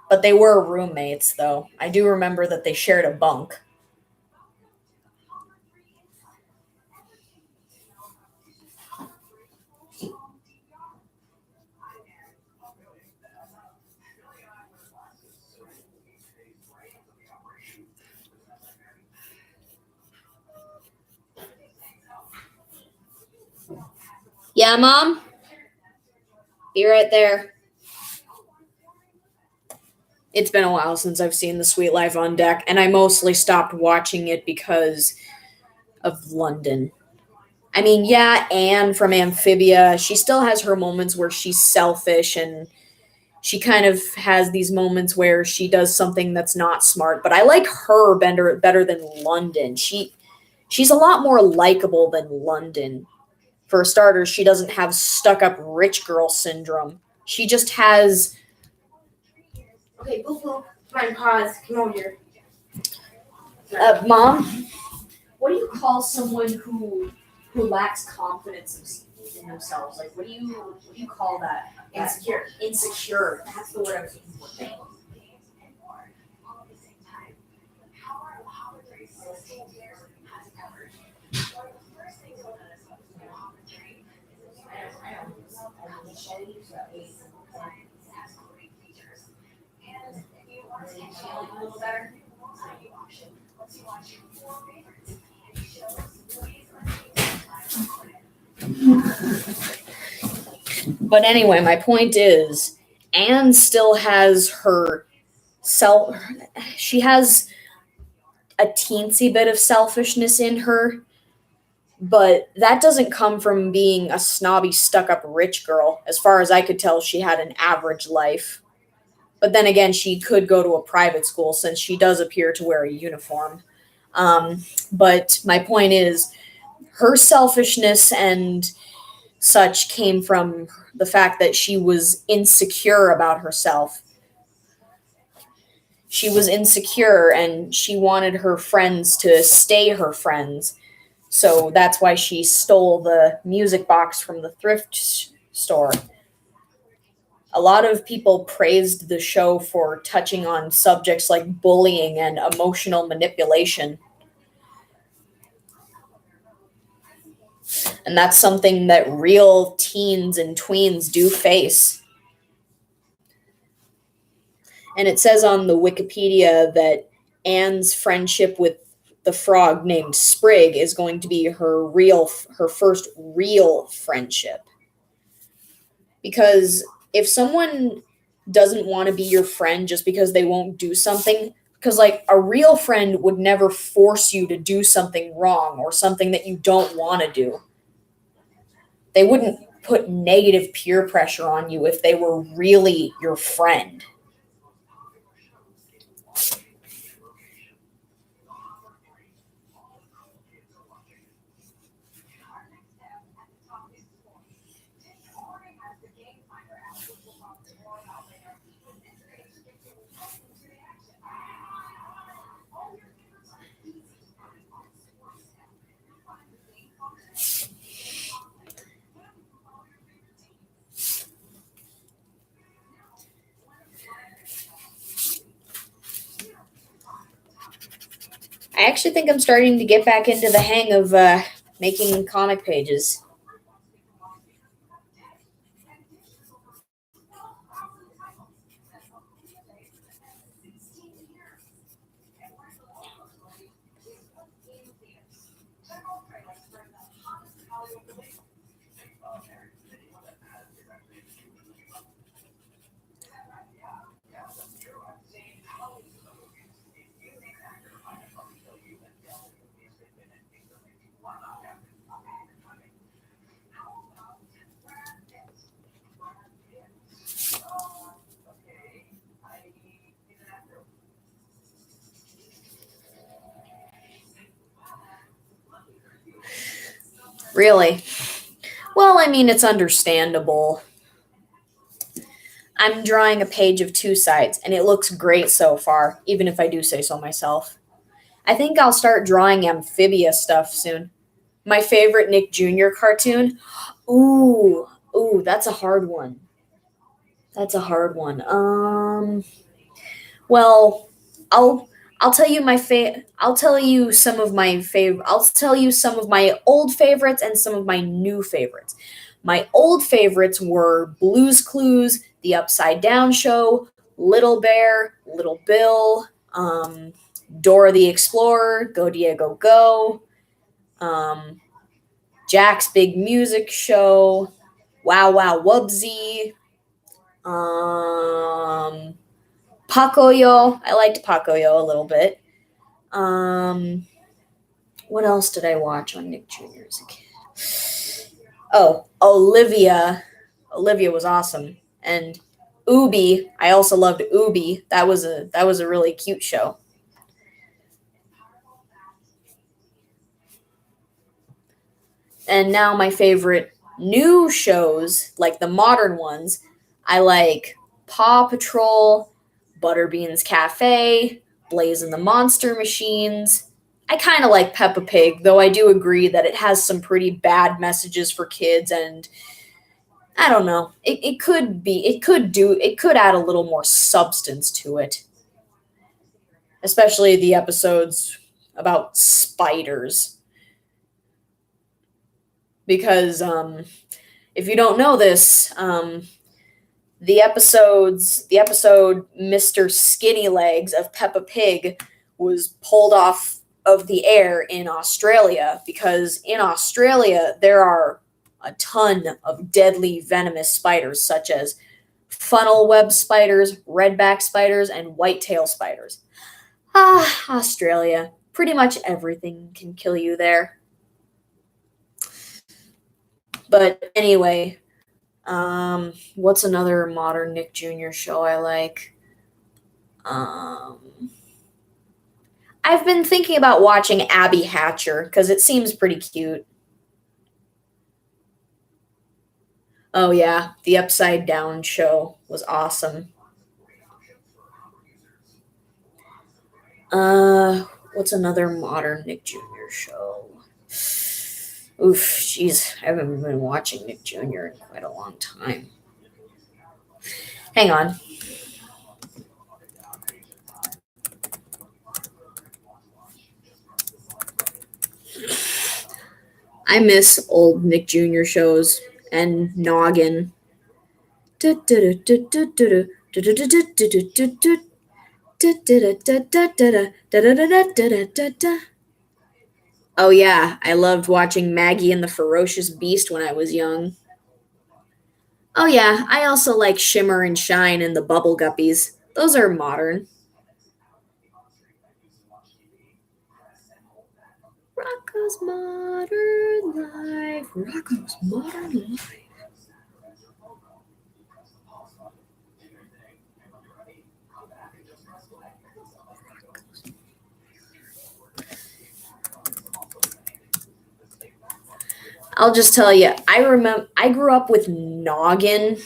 but they were roommates, though. I do remember that they shared a bunk. Yeah, Mom? Be right there. It's been a while since I've seen The Sweet Life on Deck, and I mostly stopped watching it because of London. I mean, yeah, Anne from Amphibia, she still has her moments where she's selfish and she kind of has these moments where she does something that's not smart, but I like her better than London. She's a lot more likable than London. For starters, she doesn't have stuck-up rich girl syndrome. She just has... Okay, boo boo. Come on, pause. Come over here. Mom, what do you call someone who lacks confidence in themselves? Like, what do you call that? Insecure. Insecure. That's the word I was looking for. Thank you. But anyway, my point is, Anne still has her self. She has a teensy bit of selfishness in her, but that doesn't come from being a snobby, stuck-up rich girl. As far as I could tell, she had an average life. But then again, she could go to a private school since she does appear to wear a uniform. But my point is, her selfishness and such came from the fact that she was insecure about herself. She was insecure and she wanted her friends to stay her friends. So that's why she stole the music box from the thrift store. A lot of people praised the show for touching on subjects like bullying and emotional manipulation. And that's something that real teens and tweens do face. And it says on the Wikipedia that Anne's friendship with the frog named Sprig is going to be her first real friendship. Because if someone doesn't want to be your friend just because they won't do something, because like a real friend would never force you to do something wrong or something that you don't want to do. They wouldn't put negative peer pressure on you if they were really your friend. I actually think I'm starting to get back into the hang of making comic pages. Really? Well, I mean, it's understandable. I'm drawing a page of 2 sides, and it looks great so far, even if I do say so myself. I think I'll start drawing amphibious stuff soon. My favorite Nick Jr. cartoon? Ooh, that's a hard one. That's a hard one. Well, I'll tell you I'll tell you some of my I'll tell you some of my old favorites and some of my new favorites. My old favorites were Blue's Clues, The Upside Down Show, Little Bear, Little Bill, Dora the Explorer, Go Diego Go, Jack's Big Music Show, Wow Wow Wubsy, Pacoyo. I liked Pacoyo a little bit. What else did I watch on Nick Jr. as a kid? Oh, Olivia. Olivia was awesome. And Ubi. I also loved Ubi. That was a really cute show. And now my favorite new shows, like the modern ones, I like Paw Patrol, Butterbean's Cafe, Blaze and the Monster Machines. I kind of like Peppa Pig, though I do agree that it has some pretty bad messages for kids, and I don't know. It could add a little more substance to it. Especially the episodes about spiders. Because if you don't know this, the episode Mr. Skinny Legs of Peppa Pig was pulled off of the air in Australia because in Australia there are a ton of deadly venomous spiders such as funnel web spiders, redback spiders, and whitetail spiders. Australia. Pretty much everything can kill you there. But anyway, what's another modern Nick Jr. show I like? I've been thinking about watching Abby Hatcher because it seems pretty cute. Oh yeah, the Upside Down Show was awesome. What's another modern Nick Jr. show? Oof, jeez, I haven't been watching Nick Jr. in quite a long time. Hang on. I miss old Nick Jr. shows and Noggin. Oh yeah, I loved watching Maggie and the Ferocious Beast when I was young. Oh yeah, I also like Shimmer and Shine and the Bubble Guppies. Those are modern. Rocco's Modern Life. Rocco's Modern Life. I'll just tell you, I grew up with Noggin.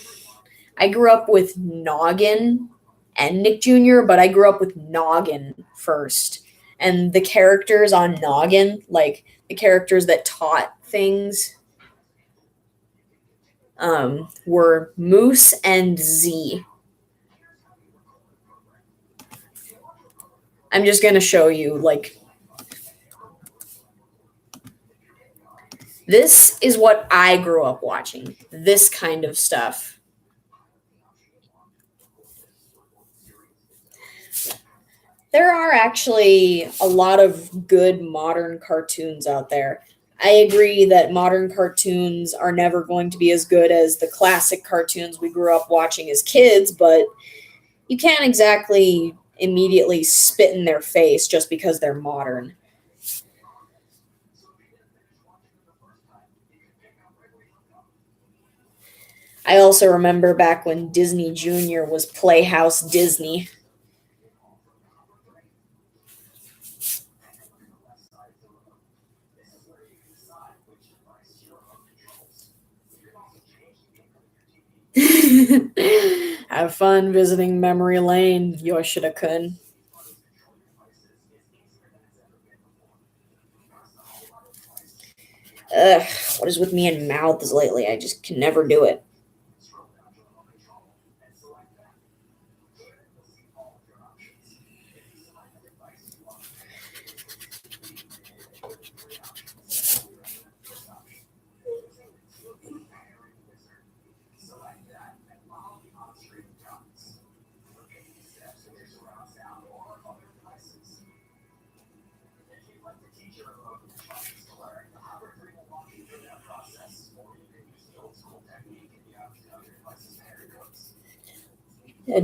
I grew up with Noggin and Nick Jr., but I grew up with Noggin first. And the characters on Noggin, like the characters that taught things, were Moose and Z. I'm just going to show you, like, this is what I grew up watching, this kind of stuff. There are actually a lot of good modern cartoons out there. I agree that modern cartoons are never going to be as good as the classic cartoons we grew up watching as kids, but you can't exactly immediately spit in their face just because they're modern. I also remember back when Disney Junior was Playhouse Disney. Have fun visiting memory lane, Yoshida-kun. Ugh, what is with me and mouths lately? I just can never do it.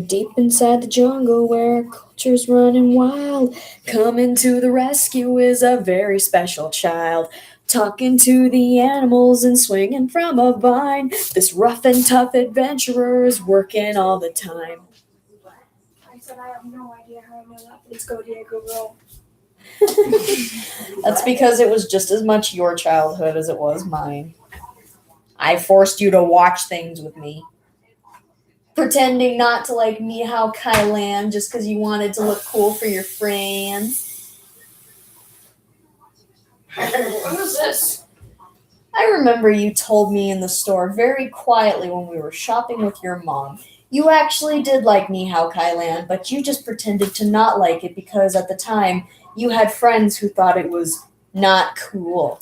Deep inside the jungle where culture's running wild, coming to the rescue is a very special child. Talking to the animals and swinging from a vine, this rough and tough adventurer is working all the time. I said I have no idea how I know that, but it's Go Diego Go. That's because it was just as much your childhood as it was mine. I forced you to watch things with me. Pretending not to like Mihao Kailan just because you wanted to look cool for your friends. What was this? I remember you told me in the store very quietly when we were shopping with your mom. You actually did like Nihao Kailan, but you just pretended to not like it because at the time you had friends who thought it was not cool.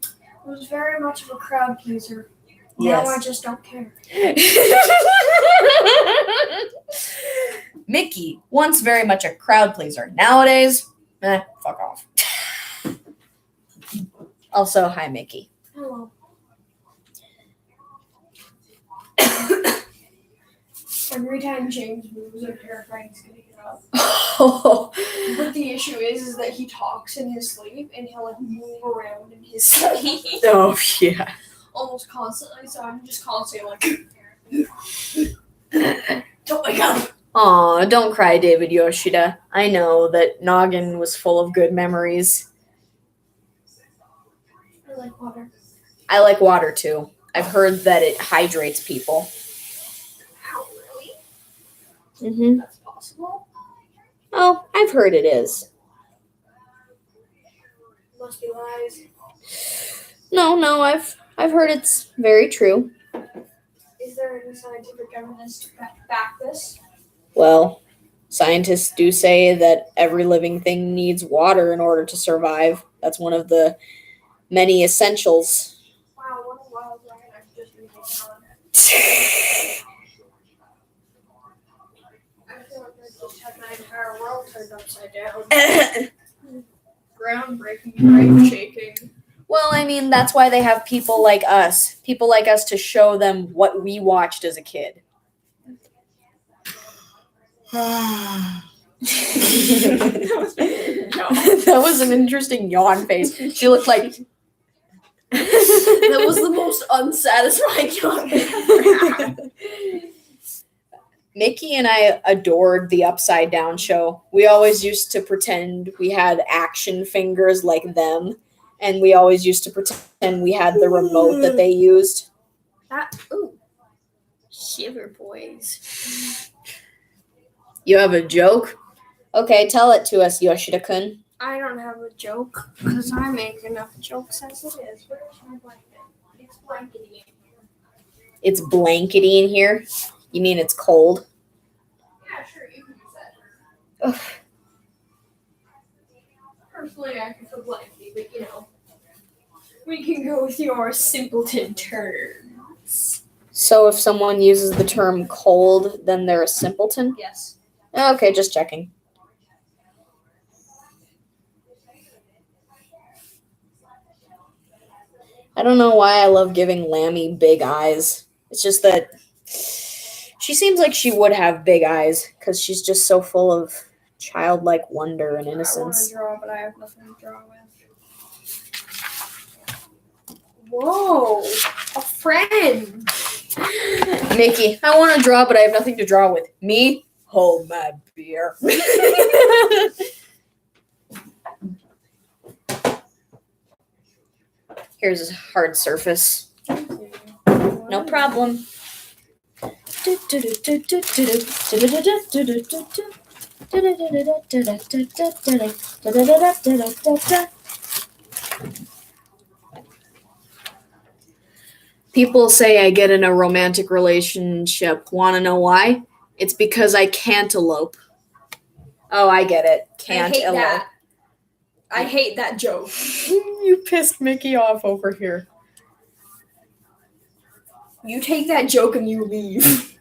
It was very much of a crowd pleaser. Yes. Now I just don't care. Mickey, once very much a crowd pleaser. Nowadays, fuck off. Also, hi, Mickey. Hello. Every time James moves, I'm terrified he's gonna get up. But the issue is that he talks in his sleep and he'll like move around in his sleep Oh, yeah. almost constantly. So I'm just constantly like, don't wake up. Aw, don't cry, David Yoshida. I know that Noggin was full of good memories. I like water. I like water, too. I've heard that it hydrates people. How really? Mm-hmm. That's possible. Oh, I've heard it is. Must be lies. No, I've heard it's very true. Is there any scientific evidence to back this? Well, scientists do say that every living thing needs water in order to survive. That's one of the many essentials. Wow, what a wild ride I've just been taken on. I feel like I just had my entire world turned upside down. Groundbreaking, brain shaking. Well, I mean, that's why they have people like us to show them what we watched as a kid. That was an interesting yawn face. She looked like That was the most unsatisfying yawn I've ever had. Mickey and I adored the Upside Down show. We always used to pretend we had action fingers like them, and we always used to pretend we had the remote that they used. Shiver boys. You have a joke? Okay, tell it to us, Yoshida-kun. I don't have a joke because I make enough jokes as it is. Where's my blanket? It's blankety. It's blankety in here. You mean it's cold? Yeah, sure, you can use that. Ugh. Personally, I prefer blankety, but you know, we can go with your simpleton terms. So if someone uses the term cold, then they're a simpleton? Yes. Okay, just checking. I don't know why I love giving Lammy big eyes. It's just that she seems like she would have big eyes because she's just so full of childlike wonder and I want innocence. to draw, but I have nothing to draw with. Whoa, a friend. Mickey, I want to draw, but I have nothing to draw with. Me? Hold my beer. Here's a hard surface. No problem. People say I get in a romantic relationship. Want to know why? It's because I can't elope. Oh, I get it. Can't I hate elope. that. I hate that joke. You pissed Mickey off over here. You take that joke and you leave.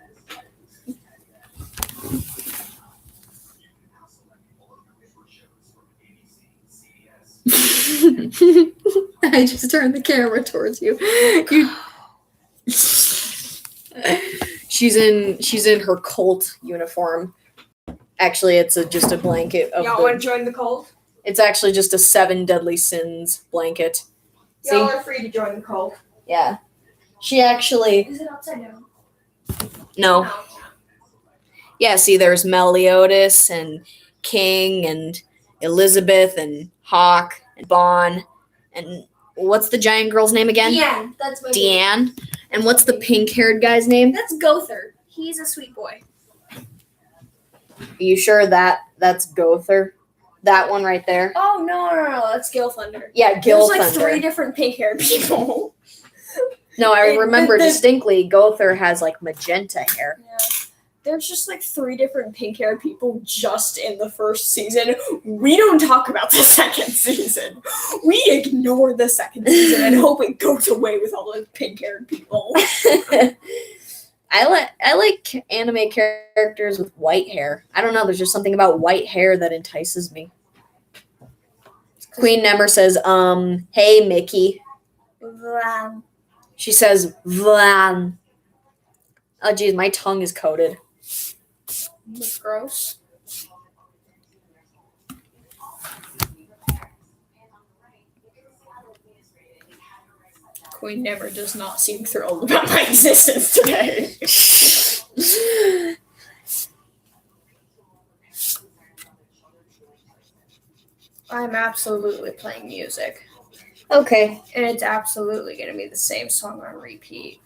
I just turned the camera towards you. She's in her cult uniform. Actually, it's just a blanket of Y'all want to join the cult? It's actually just a 7 deadly sins blanket. See? Y'all are free to join the cult. Yeah. She actually Is it upside down? no. Yeah, see there's Meliodas and King and Elizabeth and Hawk and Bon and what's the giant girl's name again? Yeah, that's my Deanne. And what's the pink-haired guy's name? That's Gother. He's a sweet boy. Are you sure that's Gother? That one right there? Oh, no, that's Gil Thunder. Yeah, Gil There's like Thunder. 3 different pink-haired people. No, I remember the- distinctly Gother has like magenta hair. Yeah. There's just like 3 different pink-haired people just in the first season. We don't talk about the second season. We ignore the second season and hope it goes away with all those pink-haired people. I like anime characters with white hair. I don't know, there's just something about white hair that entices me. Queen Nemmer says, hey Mickey. She says, Vlan. Oh geez, my tongue is coated. That's gross. Queen never does not seem thrilled about my existence today. I'm absolutely playing music, Okay. and it's absolutely going to be the same song on repeat.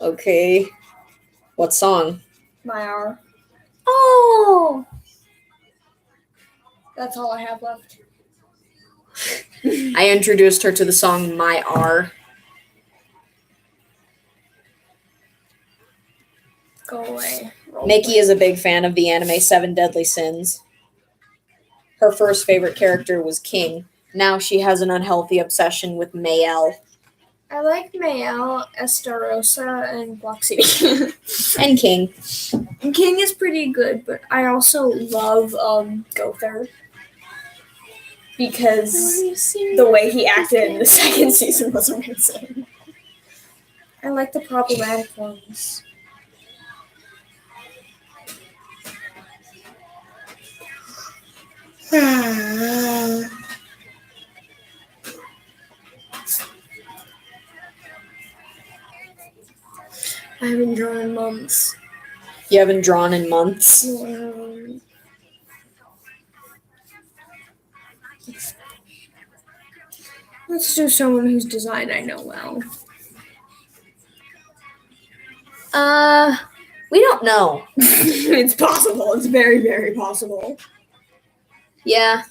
Okay. What song? My hour. Oh. That's all I have left. I introduced her to the song My R. Go away. Mickey is a big fan of the anime 7 Deadly Sins. Her first favorite character was King. Now she has an unhealthy obsession with Mayel. I like Mayel, Estarossa, and Bloxy. And King. King is pretty good, but I also love Gother. Because the way he acted in the second season was amazing. I like the problematic ones. I haven't drawn in months. You haven't drawn in months. Let's do someone whose design I know well. We don't know. It's possible. It's very, very possible. Yeah.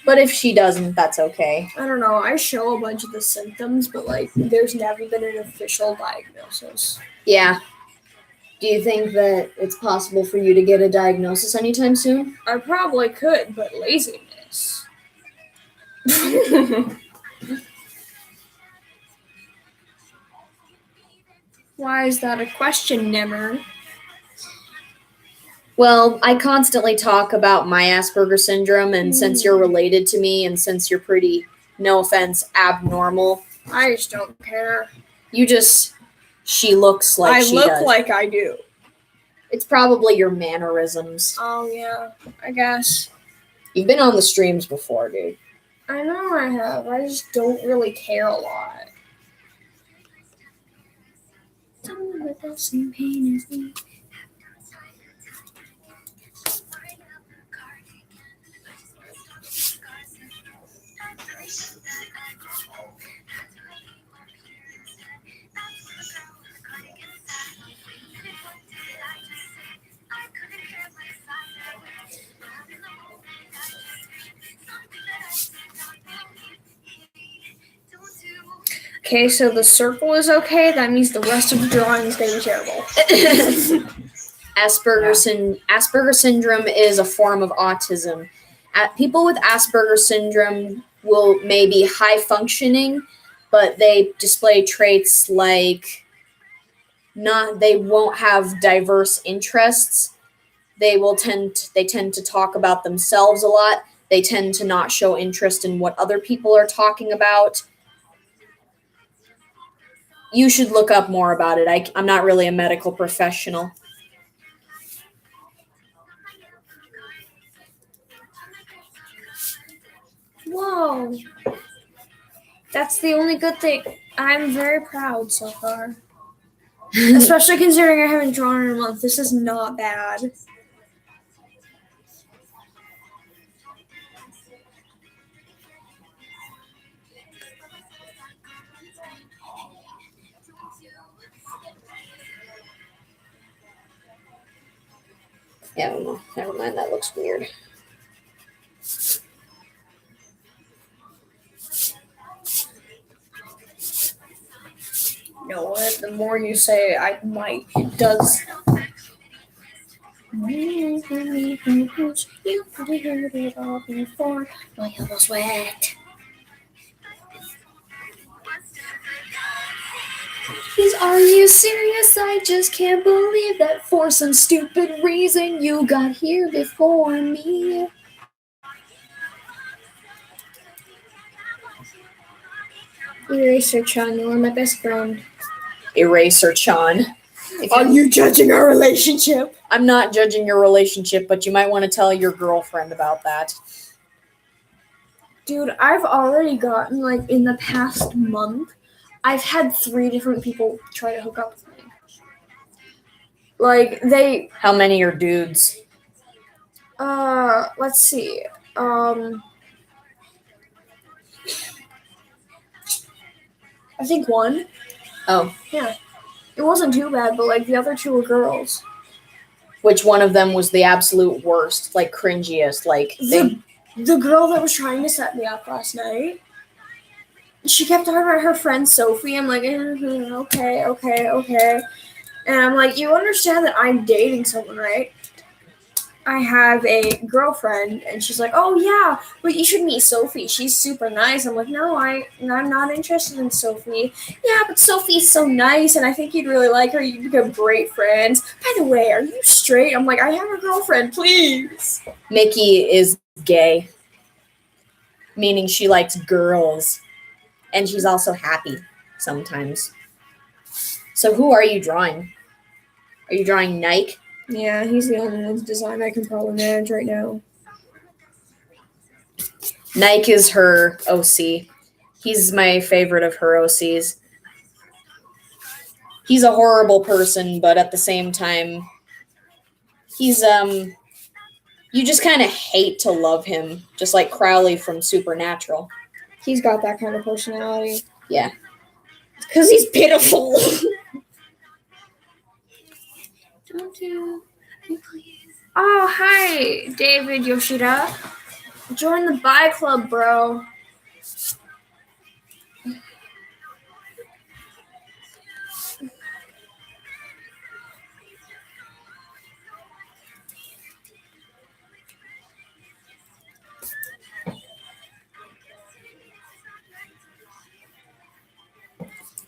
But if she doesn't, that's okay. I don't know. I show a bunch of the symptoms, but like, there's never been an official diagnosis. Yeah. Do you think that it's possible for you to get a diagnosis anytime soon? I probably could, but laziness. Why is that a question, Nemmer? Well, I constantly talk about my Asperger's syndrome, and since you're related to me, and since you're pretty, no offense, abnormal, I just don't care. she looks like she I does. look like I do. It's probably your mannerisms. Oh, yeah, I guess. You've been on the streams before, dude. I know I have. I just don't really care a lot. Someone with the same pain as me. Okay, so the circle is okay. That means the rest of the drawing is going to be terrible. Asperger's syndrome is a form of autism. People with Asperger's syndrome will maybe high functioning, but they display traits like they won't have diverse interests. They tend to talk about themselves a lot. They tend to not show interest in what other people are talking about. You should look up more about it. I'm not really a medical professional. Whoa. That's the only good thing. I'm very proud so far. Especially considering I haven't drawn in a month. This is not bad. Yeah, I don't know. Never mind, that looks weird. You know what? The more you say, I might. It does. You probably heard it all before. My elbow's wet. Are you serious? I just can't believe that for some stupid reason you got here before me. Eraser-chan, you are my best friend. Eraser-chan. Are you judging our relationship? I'm not judging your relationship, but you might want to tell your girlfriend about that. Dude, I've already gotten, like, in the past month, I've had 3 different people try to hook up with me. Like, How many are dudes? Let's see. I think 1. Oh. Yeah. It wasn't too bad, but, like, the other 2 were girls. Which one of them was the absolute worst, like, cringiest, like... The girl that was trying to set me up last night, she kept talking about her friend Sophie. I'm like, okay. And I'm like, you understand that I'm dating someone, right? I have a girlfriend, and she's like, oh yeah, but you should meet Sophie. She's super nice. I'm like, no, I'm not interested in Sophie. Yeah, but Sophie's so nice, and I think you'd really like her. You'd become great friends. By the way, are you straight? I'm like, I have a girlfriend, please. Mickey is gay, meaning she likes girls, and she's also happy sometimes. So who are you drawing? Are you drawing Nike? Yeah, he's the only one's design I can probably manage right now. Nike is her OC. He's my favorite of her OCs. He's a horrible person, but at the same time, he's, you just kind of hate to love him, just like Crowley from Supernatural. He's got that kind of personality. Yeah. Because he's pitiful. Oh, hi, David Yoshida. Join the Bi Club, bro.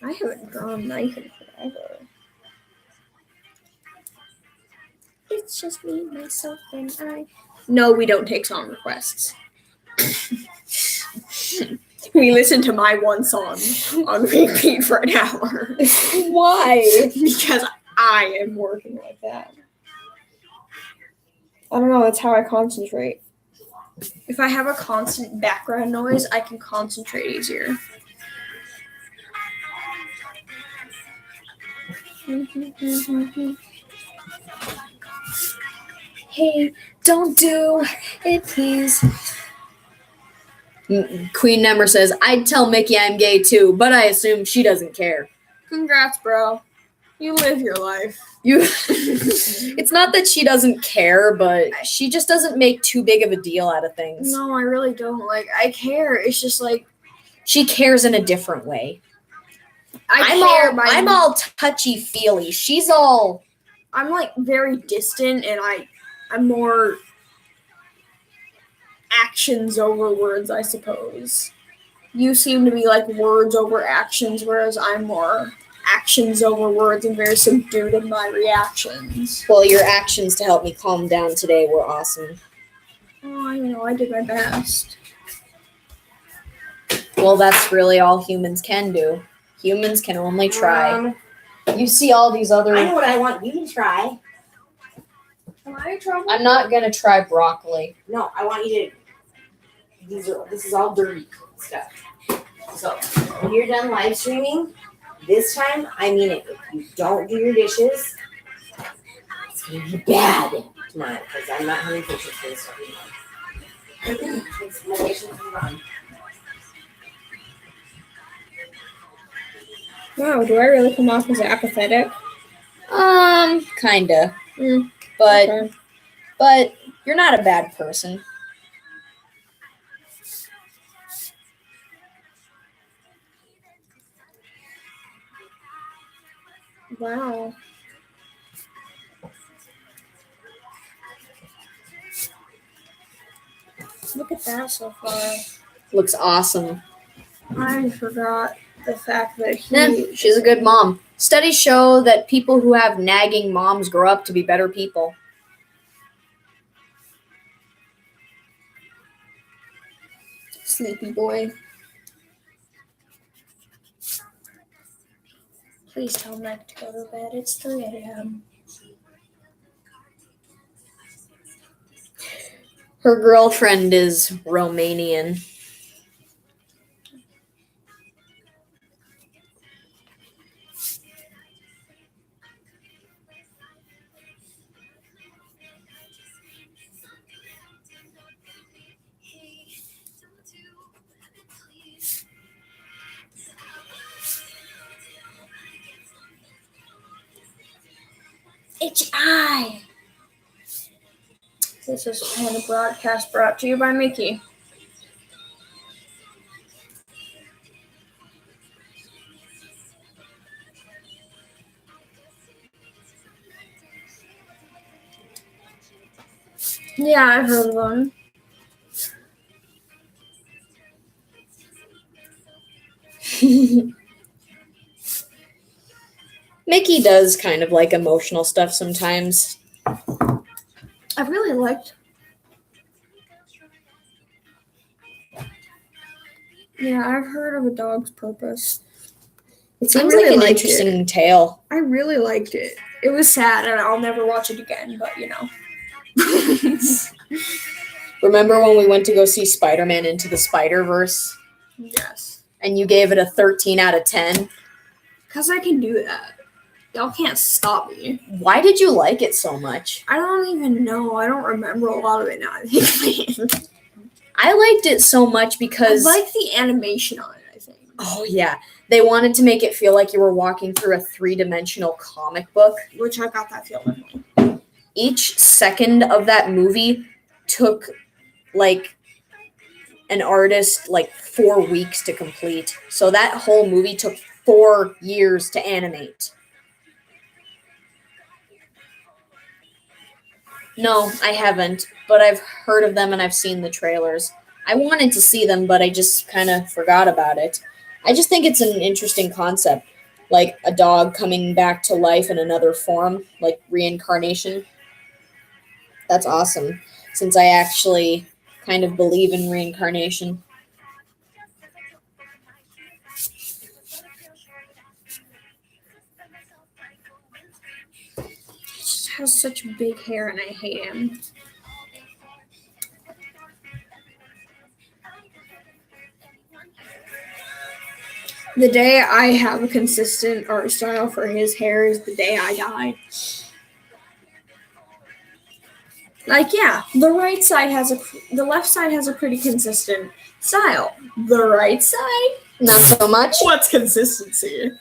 I haven't drawn Nike in forever. It's just me, myself, and I. No, we don't take song requests. We listen to my one song on repeat for an hour. Why? Because I am working like that. I don't know, that's how I concentrate. If I have a constant background noise, I can concentrate easier. Hey, don't do it, please. Queen Number says, I'd tell Mickey I'm gay too, but I assume she doesn't care. Congrats, bro. You live your life. It's not that she doesn't care, but she just doesn't make too big of a deal out of things. No, I really don't. Like, I care. It's just like... She cares in a different way. I'm all touchy feely. She's all I'm like very distant, and I'm more actions over words, I suppose. You seem to be like words over actions, whereas I'm more actions over words and very subdued in my reactions. well. Your actions to help me calm down today were awesome. Oh, I did my best. Well, that's really all humans can do. Humans can only try. You see all these I other. know what I want you to try. Am I in trouble? I'm not gonna try broccoli. No, I want you to. This is all dirty stuff. So when you're done live streaming, this time I mean it. If you don't do your dishes, it's gonna be bad tonight because I'm not having dishes for this stuff. It's my dishes are gone. Wow, do I really come off as apathetic? Kinda. Mm, But okay. but you're not a bad person. Wow. Look at that so far. Looks awesome. I forgot the fact that She's a good mom. Studies show that people who have nagging moms grow up to be better people. Sleepy boy. Please tell Meg to go to bed. It's 3 a.m. Her girlfriend is Romanian. HI. This is a broadcast brought to you by Mickey. Yeah, I've heard of them. Mickey does kind of like emotional stuff sometimes. I really liked. Yeah, I've heard of A Dog's Purpose. It seems really like an liked interesting tale. I really liked it. It was sad, and I'll never watch it again, but you know. Remember when we went to go see Spider-Man Into the Spider-Verse Yes. and you gave it a 13 out of 10? Because I can do that. Y'all can't stop me. Why did you like it so much? I don't even know. I don't remember a lot of it now. I think. I liked it so much I because like the animation on it, I think. oh yeah, they wanted to make it feel like you were walking through a 3-dimensional comic book. Which I got that feeling. Each second of that movie took like an artist like 4 weeks to complete. So that whole movie took 4 years to animate. No, I haven't, but I've heard of them and I've seen the trailers. I wanted to see them, but I just kind of forgot about it. I just think it's an interesting concept, like a dog coming back to life in another form, like reincarnation. That's awesome, since I actually kind of believe in reincarnation. He just has such big hair, and I hate him. The day I have a consistent art style for his hair is the day I die. Like, yeah, the left side has a pretty consistent style. The right side, Not so much. what's consistency?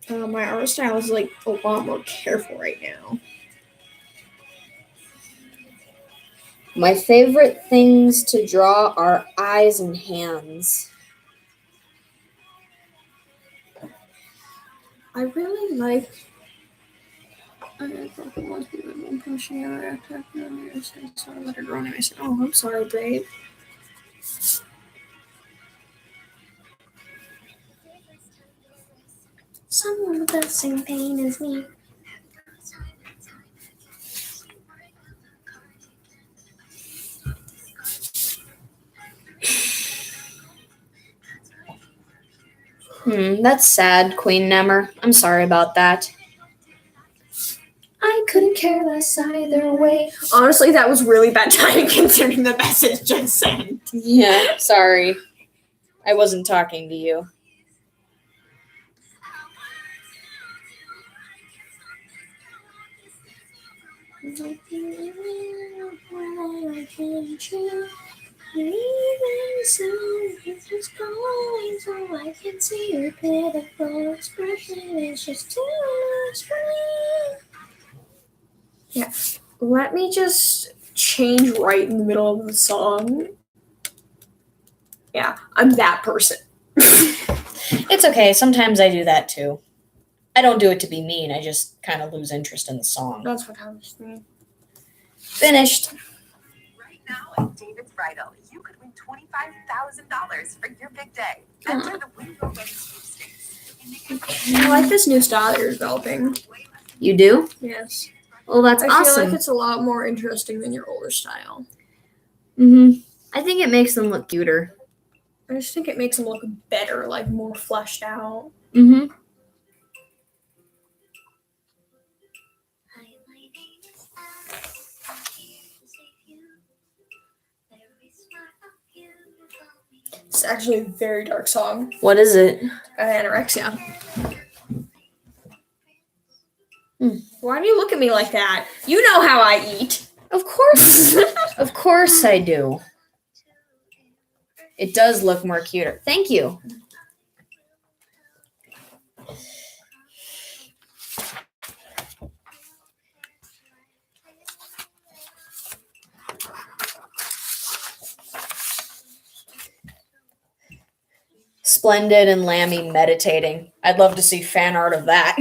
My art style is like a lot more careful right now. My favorite things to draw are eyes and hands. I really like. Oh, I'm sorry, babe. Someone with the same pain as me. That's sad, Queen Nemmer. I'm sorry about that. I couldn't care less either way. Honestly, that was really bad timing considering the message just sent. Yeah, sorry. I wasn't talking to you. I can see your pitiful expression. It's just too much for me. Yeah. Let me just change right in the middle of the song. Yeah, I'm that person. It's okay. Sometimes I do that too. I don't do it to be mean. I just kind of lose interest in the song. That's what happens to me. Finished. Right now at David's Bridal, you could win $25,000 for your big day. Enter the Win Your Wedding sweepstakes. I like this new style that you're developing. You do? Yes. Well, that's I feel awesome. like it's a lot more interesting than your older style. I think it makes them look cuter. I just think it makes them look better, like more fleshed out. It's actually a very dark song. What is it? Anorexia. Why do you look at me like that? You know how I eat. Of course. Of course I do. It does look more cuter. Thank you. Splendid and Lammy meditating. I'd love to see fan art of that.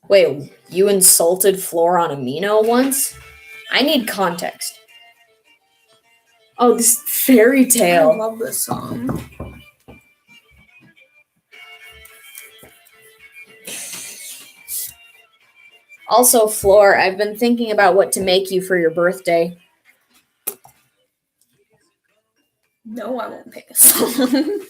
Wait, you insulted Flora on Amino once? I need context. Oh, this fairy I tale. love this song. Also, Floor, I've been thinking about what to make you for your birthday. No, I won't pick a song.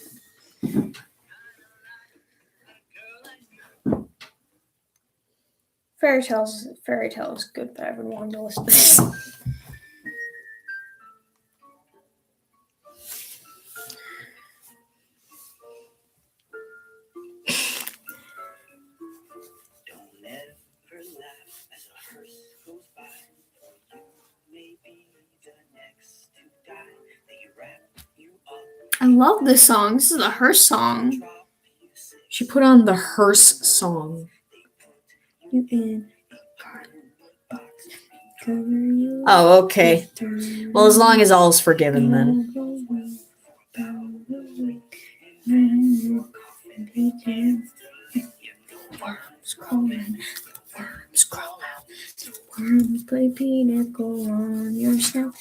Fairy tale is good, but everyone wanted to listen to this. Don't ever laugh as a hearse goes by. You may be the next to die. They wrap you up, I love this song. This is a Hearse song. drop you, sit She put on the Hearse song. You in a cardboard box. Cover you Oh, okay. with Well, as long as all's forgiven then. Worms crawling, worms crawl out. The worms play pinnacle on your snout.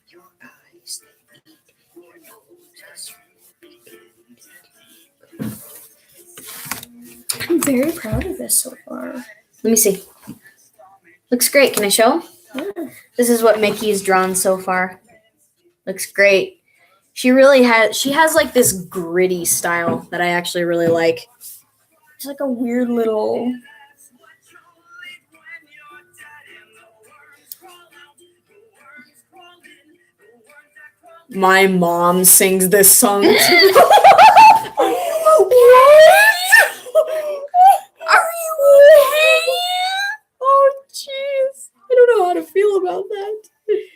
Your eyes, they eat your nose. I'm very proud of this so far. Let me see. Looks great. Can I show? Yeah. This is what Mickey's drawn so far. Looks great. She has like this gritty style that I actually really like. It's like a weird little. My mom sings this song. What? Are you okay? Oh, jeez. I don't know how to feel about that.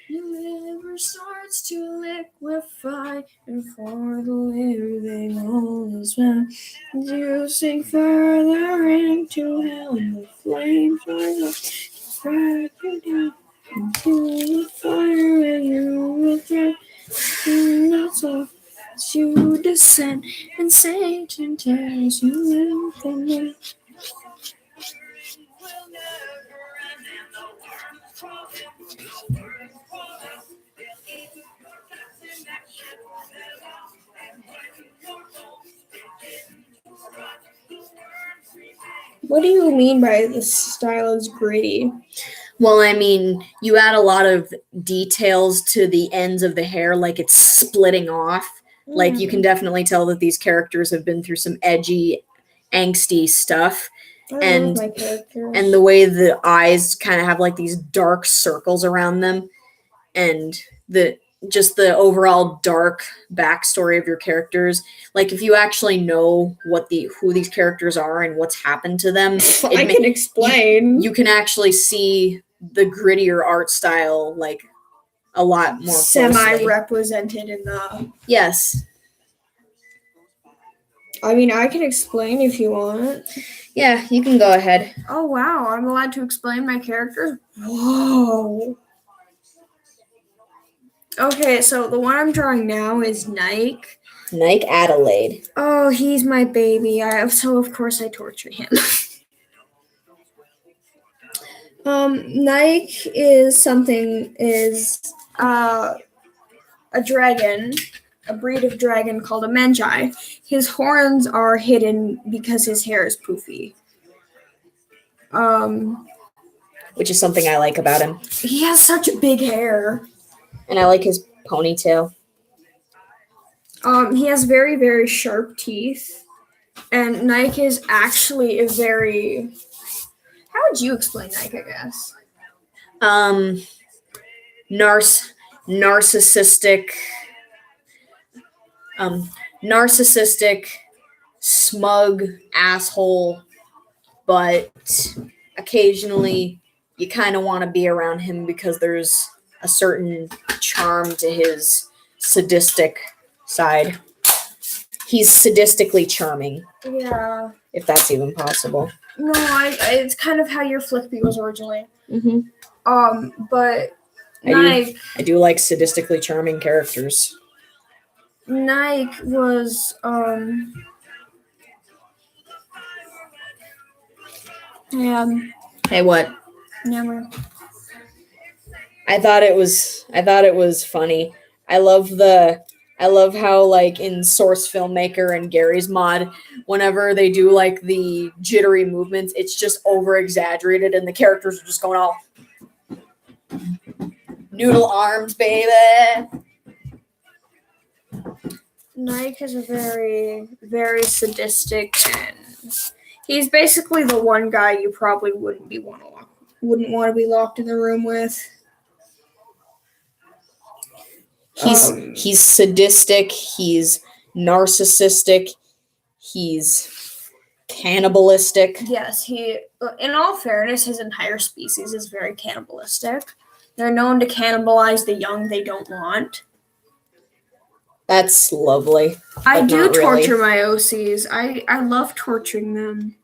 Your liver starts to liquefy, and for the living all is well. You sink further into hell. down, the flames rise up, drag you down into the fire, and you will drown. And that's all. As you descend, and Satan tears you from me. What do you mean by this style is gritty? Well, I mean, you add a lot of details to the ends of the hair, like it's splitting off. Like you can definitely tell that these characters have been through some edgy, angsty stuff. I love my characters. And the way the eyes kind of have like these dark circles around them, and the overall dark backstory of your characters. Like if you actually know who these characters are and what's happened to them, I can explain. You can actually see the grittier art style like a lot more closely. Semi-represented in the... Yes. I mean, I can explain if you want. Yeah, you can go ahead. Oh, wow. I'm allowed to explain my characters? Whoa. Okay, so the one I'm drawing now is Nike. Nike Adelaide. Oh, he's my baby. So of course I torture him. Nike is a dragon, a breed of dragon called a Menjai. His horns are hidden because his hair is poofy. Which is something I like about him. He has such big hair. And I like his ponytail. He has very, very sharp teeth. And Nike is actually a very... How would you explain Nike, I guess? Narcissistic, smug asshole, but occasionally you kind of want to be around him because there's a certain charm to his sadistic side. He's sadistically charming. Yeah. If that's even possible. No, it's kind of how your Flickbee was originally. Mm-hmm. But I do like sadistically charming characters. Nike was Hey, what? Never. I thought it was funny. I love how like in Source Filmmaker and Gary's Mod, whenever they do like the jittery movements, it's just over exaggerated and the characters are just going all noodle arms, baby. Nike is a very, very sadistic, and he's basically the one guy you probably wouldn't want to be locked in the room with. He's sadistic, he's narcissistic, he's cannibalistic. Yes, in all fairness, his entire species is very cannibalistic. They're known to cannibalize the young they don't want. That's lovely. I do torture really. my OCs. I love torturing them.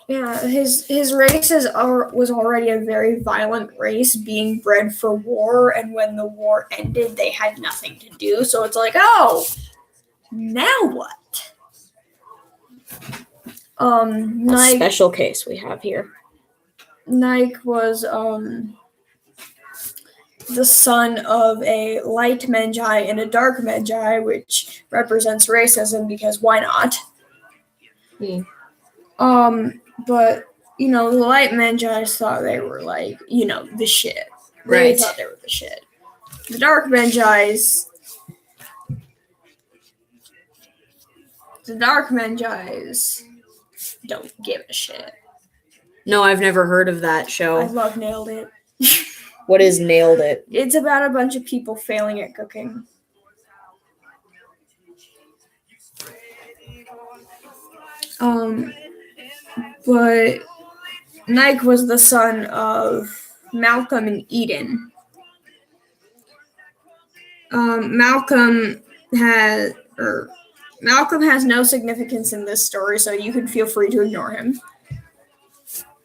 Yeah, his race was already a very violent race, being bred for war, and when the war ended, they had nothing to do. So it's like, oh, now what? A special case we have here. Nike was the son of a light Menjai and a dark Menjai, which represents racism because why not? But, the light Menjais thought they were, the shit. They thought they were the shit. The dark Menjais don't give a shit. No, I've never heard of that show. I love Nailed It. What is Nailed It? It's about a bunch of people failing at cooking. But Nike was the son of Malcolm and Eden. Malcolm has no significance in this story, so you can feel free to ignore him.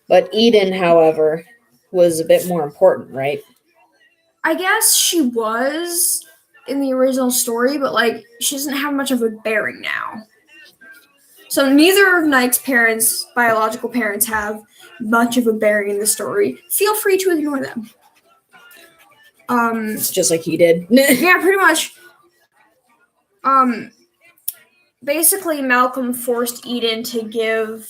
But Eden, however, was a bit more important, right? I guess she was in the original story, but like she doesn't have much of a bearing now. So neither of Nike's parents, biological parents, have much of a bearing in the story. Feel free to ignore them. It's just like he did. Yeah, pretty much. Basically, Malcolm forced Eden to give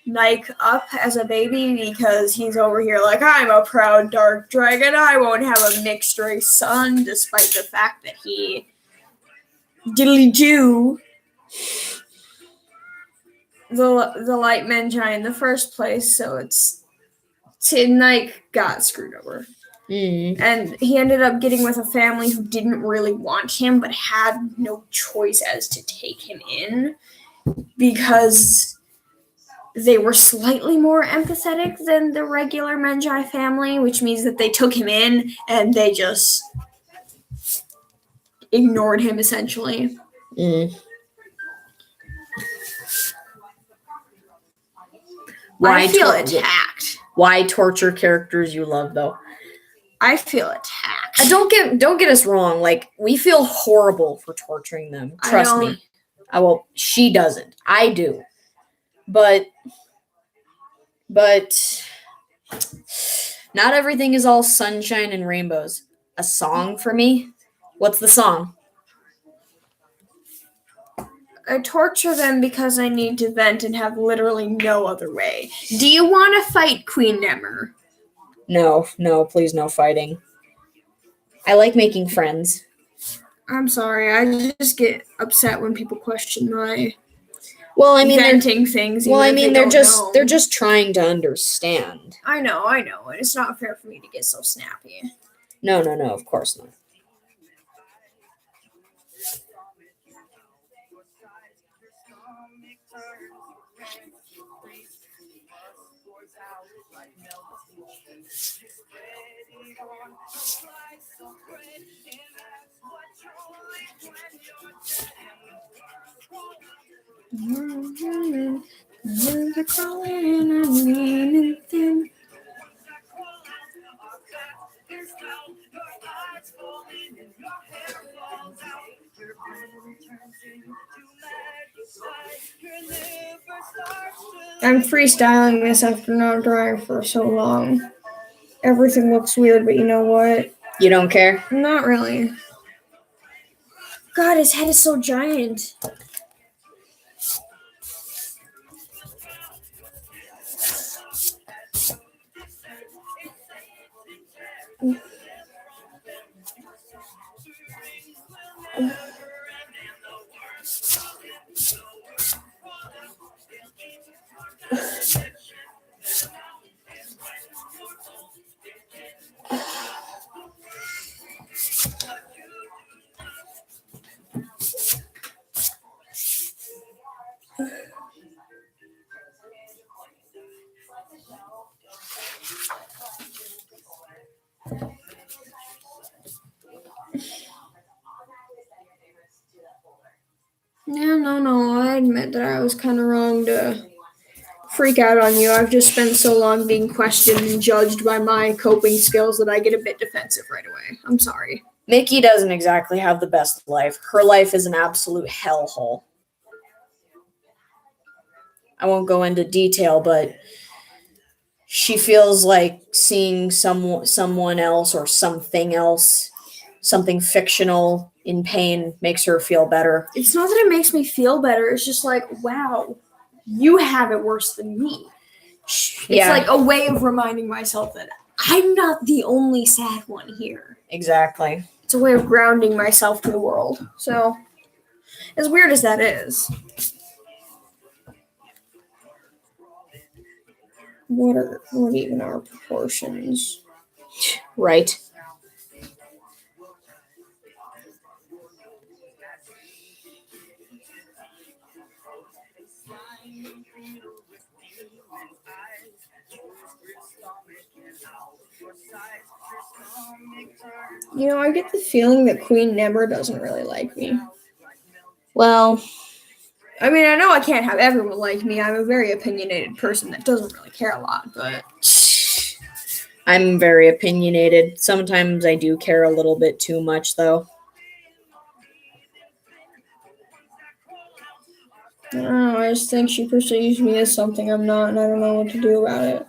Nike up as a baby because he's over here like, I'm a proud dark dragon. I won't have a mixed race son, despite the fact that he diddly do the light Menjai in the first place. So Nike got screwed over. And he ended up getting with a family who didn't really want him, but had no choice as to take him in because they were slightly more empathetic than the regular Menjai family, which means that they took him in and they just ignored him, essentially. I feel attacked. Why torture characters you love, though? I feel attacked. Don't get us wrong. Like, we feel horrible for torturing them. Trust me. Well, she doesn't. I do. But not everything is all sunshine and rainbows. A song for me? What's the song? I torture them because I need to vent and have literally no other way. Do you want to fight Queen Nemmer? No, please no fighting. I like making friends. I'm sorry, I just get upset when people question my venting things. They're just trying to understand. I know, and it's not fair for me to get so snappy. No, of course not. I'm freestyling this after not drying for so long. Everything looks weird, but you know what? You don't care? Not really. God, his head is so giant. Yeah, no, I admit that I was kind of wrong to freak out on you. I've just spent so long being questioned and judged by my coping skills that I get a bit defensive right away. I'm sorry. Mickey doesn't exactly have the best life. Her life is an absolute hellhole. I won't go into detail, but she feels like seeing someone else or something else, something fictional in pain makes her feel better. It's not that it makes me feel better. It's just like, wow, you have it worse than me. It's like a way of reminding myself that I'm not the only sad one here. Exactly. It's a way of grounding myself to the world. So, as weird as that is. What even are proportions? Right. You know, I get the feeling that Queen Nemmer doesn't really like me. Well, I mean, I know I can't have everyone like me. I'm a very opinionated person that doesn't really care a lot, but I'm very opinionated. Sometimes I do care a little bit too much, though. I don't know. I just think she perceives me as something I'm not, and I don't know what to do about it.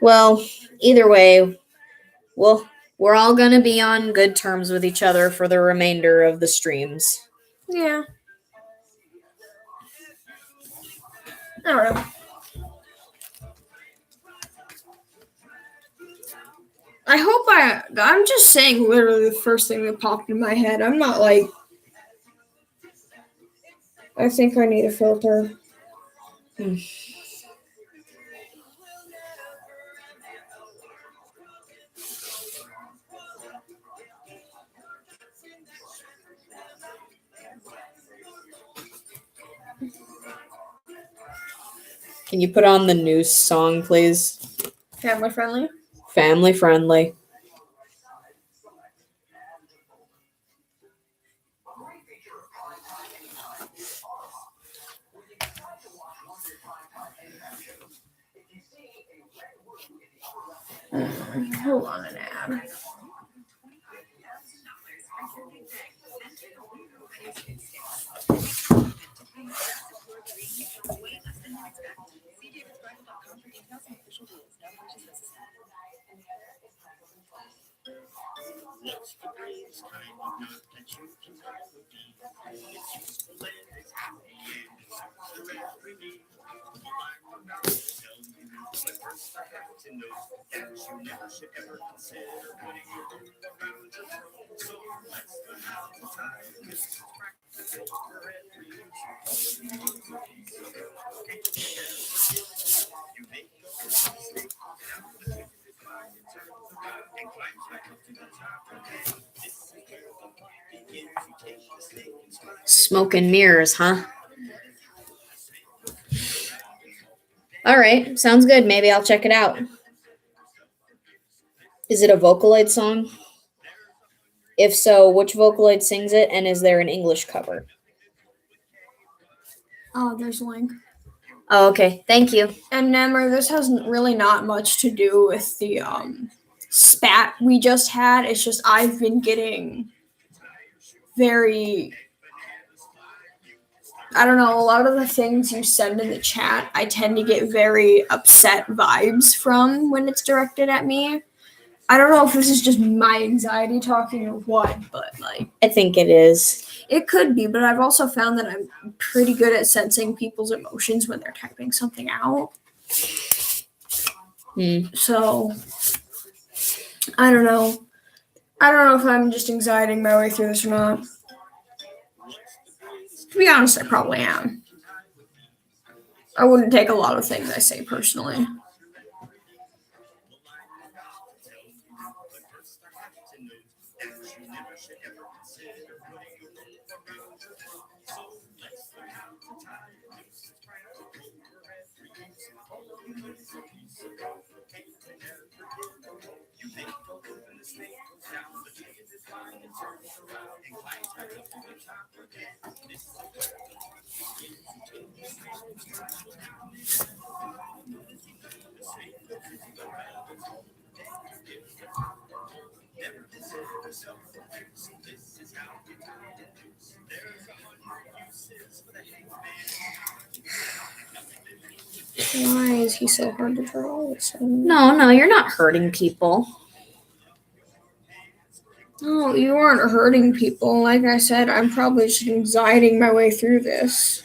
Well, either way, we're all gonna be on good terms with each other for the remainder of the streams. Yeah. I don't know. I'm just saying literally the first thing that popped in my head. I'm not like, I think I need a filter. Can you put on the new song, please? Family friendly. Family friendly. Hold on an ad. What's the greatest kind of nut that you can ever be? It's useful and it's happy and it's for every need. I'm about to tell you, but first I have to know that you never should ever consider putting your own around your throat. So let's learn how to tie this practical for every use. You make a mistake, now the truth is mine, it turns around and climbs back up to the top. Smoke and mirrors, huh? All right, sounds good. Maybe I'll check it out. Is it a Vocaloid song? If so, which Vocaloid sings it, and is there an English cover? Oh, there's a link. Oh, okay. Thank you. And Nemmer, this has really not much to do with the spat we just had. It's just I've been getting very, I don't know, a lot of the things you send in the chat, I tend to get very upset vibes from when it's directed at me. I don't know if this is just my anxiety talking or what, but like, I think it is. it could be, but I've also found that I'm pretty good at sensing people's emotions when they're typing something out. So, I don't know. I don't know if I'm just anxietying my way through this or not. To be honest, I probably am. I wouldn't take a lot of things I say personally. Why is he so hard to draw? No, you're not hurting people. No, you aren't hurting people. Like I said, I'm probably just anxietying my way through this.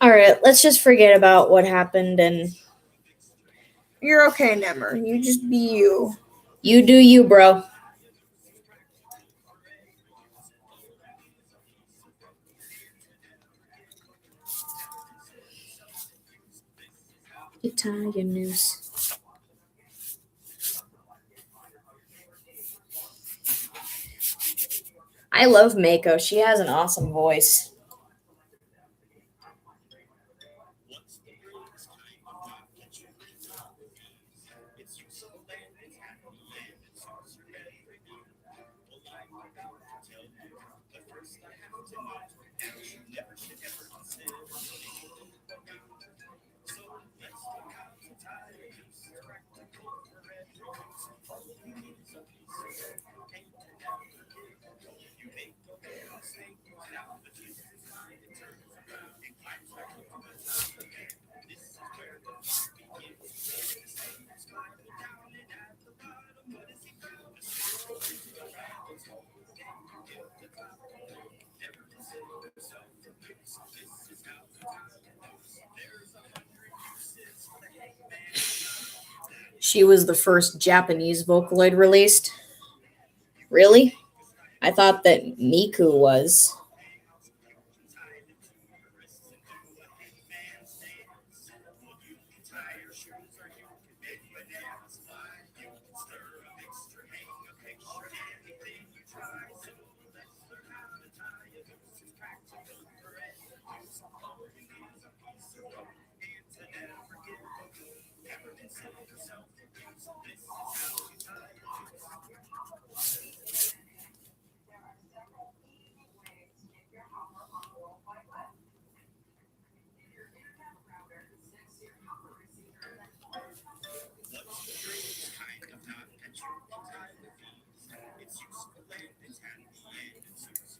All right, let's just forget about what happened and You're okay, Nemmer. You just be you. you do you, bro. You tie your noose. I love Mako. She has an awesome voice. She was the first Japanese Vocaloid released. Really? I thought that Miku was.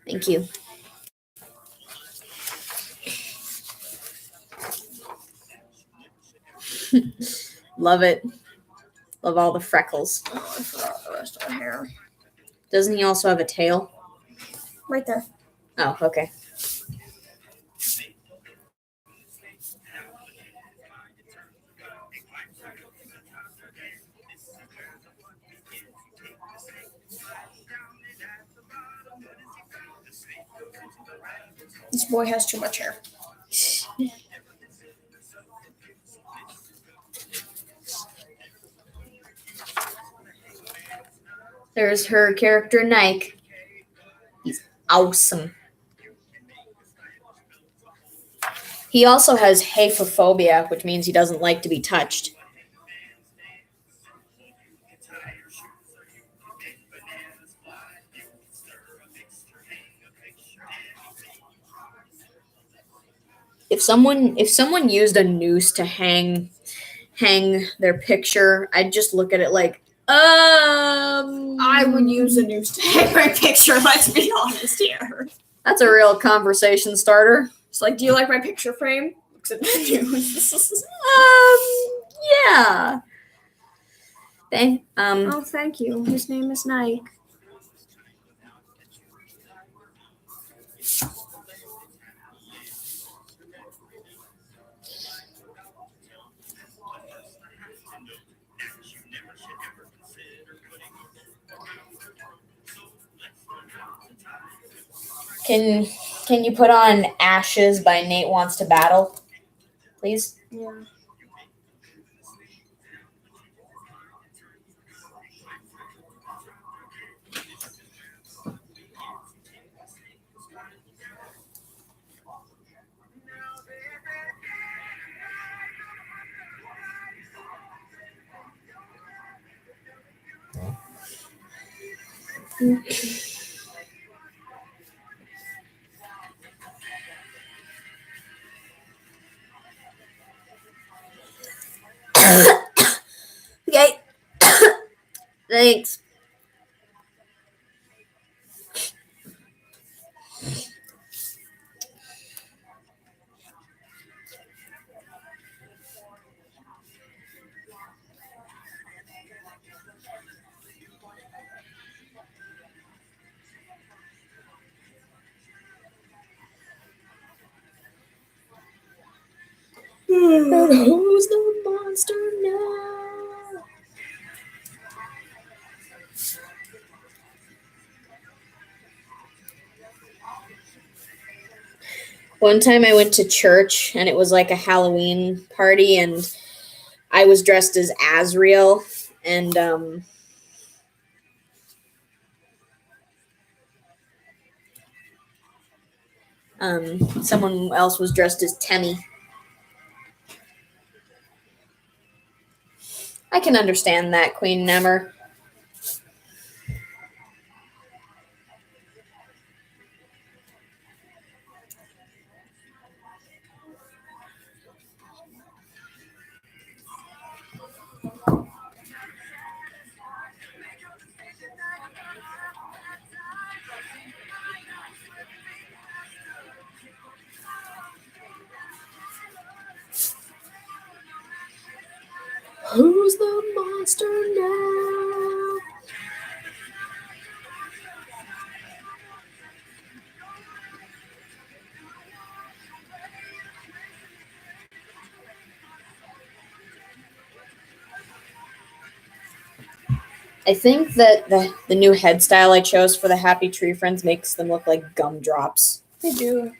Thank you. Love it. Love all the freckles. Oh, I forgot the rest of the hair. Doesn't he also have a tail? Right there. Oh, okay. This boy has too much hair. There's her character, Nike. He's awesome. He also has haphophobia, which means he doesn't like to be touched. If someone used a noose to hang their picture, I'd just look at it like, I would use a noose to hang my picture, let's be honest here. That's a real conversation starter. It's like, do you like my picture frame? Looks at the noose. Yeah. Oh, thank you. His name is Nike. Can you put on Ashes by Nate Wants to Battle, please? Yeah. Okay. Thanks. Who's the monster now? One time I went to church and it was like a Halloween party and I was dressed as Azrael and someone else was dressed as Temmie. I can understand that, Queen Nemmer. Who's the monster now? I think that the new head style I chose for the Happy Tree Friends makes them look like gumdrops. They do.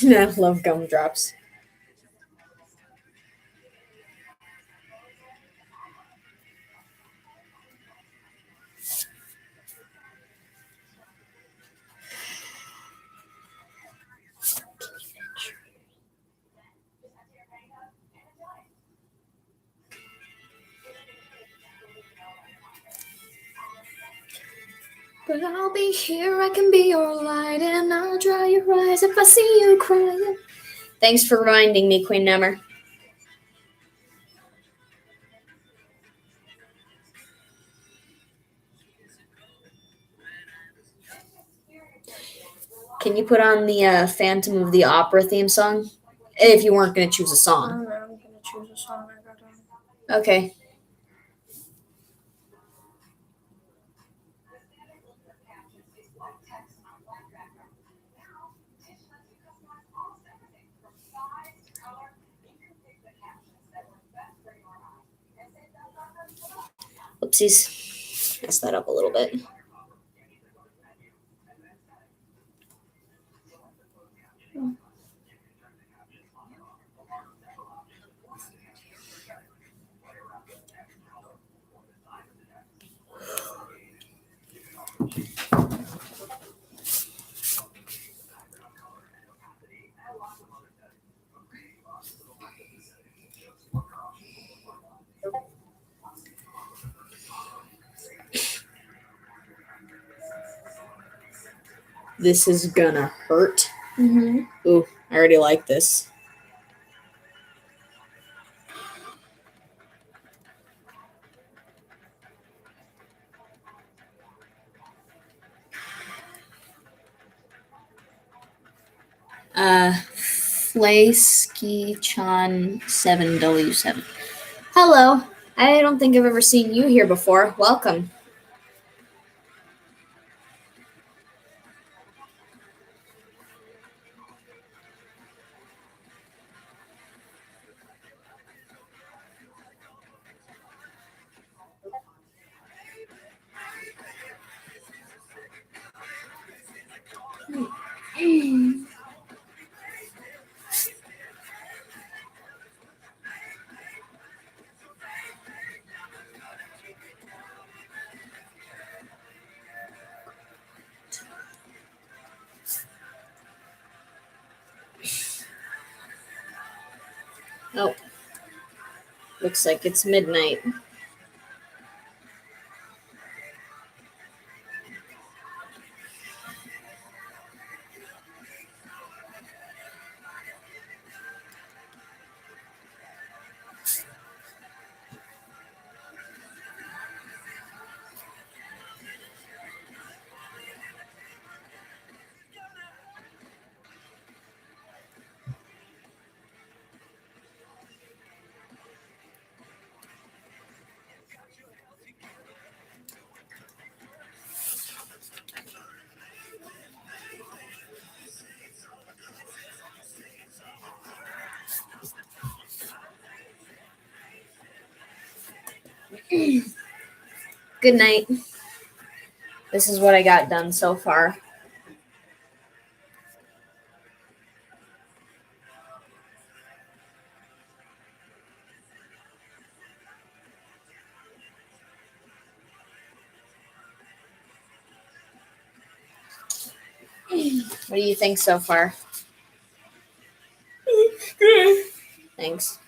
I love gumdrops. But I'll be here, I can be your light, and I'll dry your eyes if I see you crying. Thanks for reminding me, Queen Nummer. Can you put on the Phantom of the Opera theme song? If you weren't going to choose a I song. don't know. I'm gonna choose a song. I gotta. Okay. Oopsies. Messed that up a little bit. This is gonna hurt. Mm-hmm. Ooh, I already like this. Flaysky-chan 7W7. Hello. I don't think I've ever seen you here before. Welcome. Oh. Looks like it's midnight. Good night. This is what I got done so far. What do you think so far? Thanks.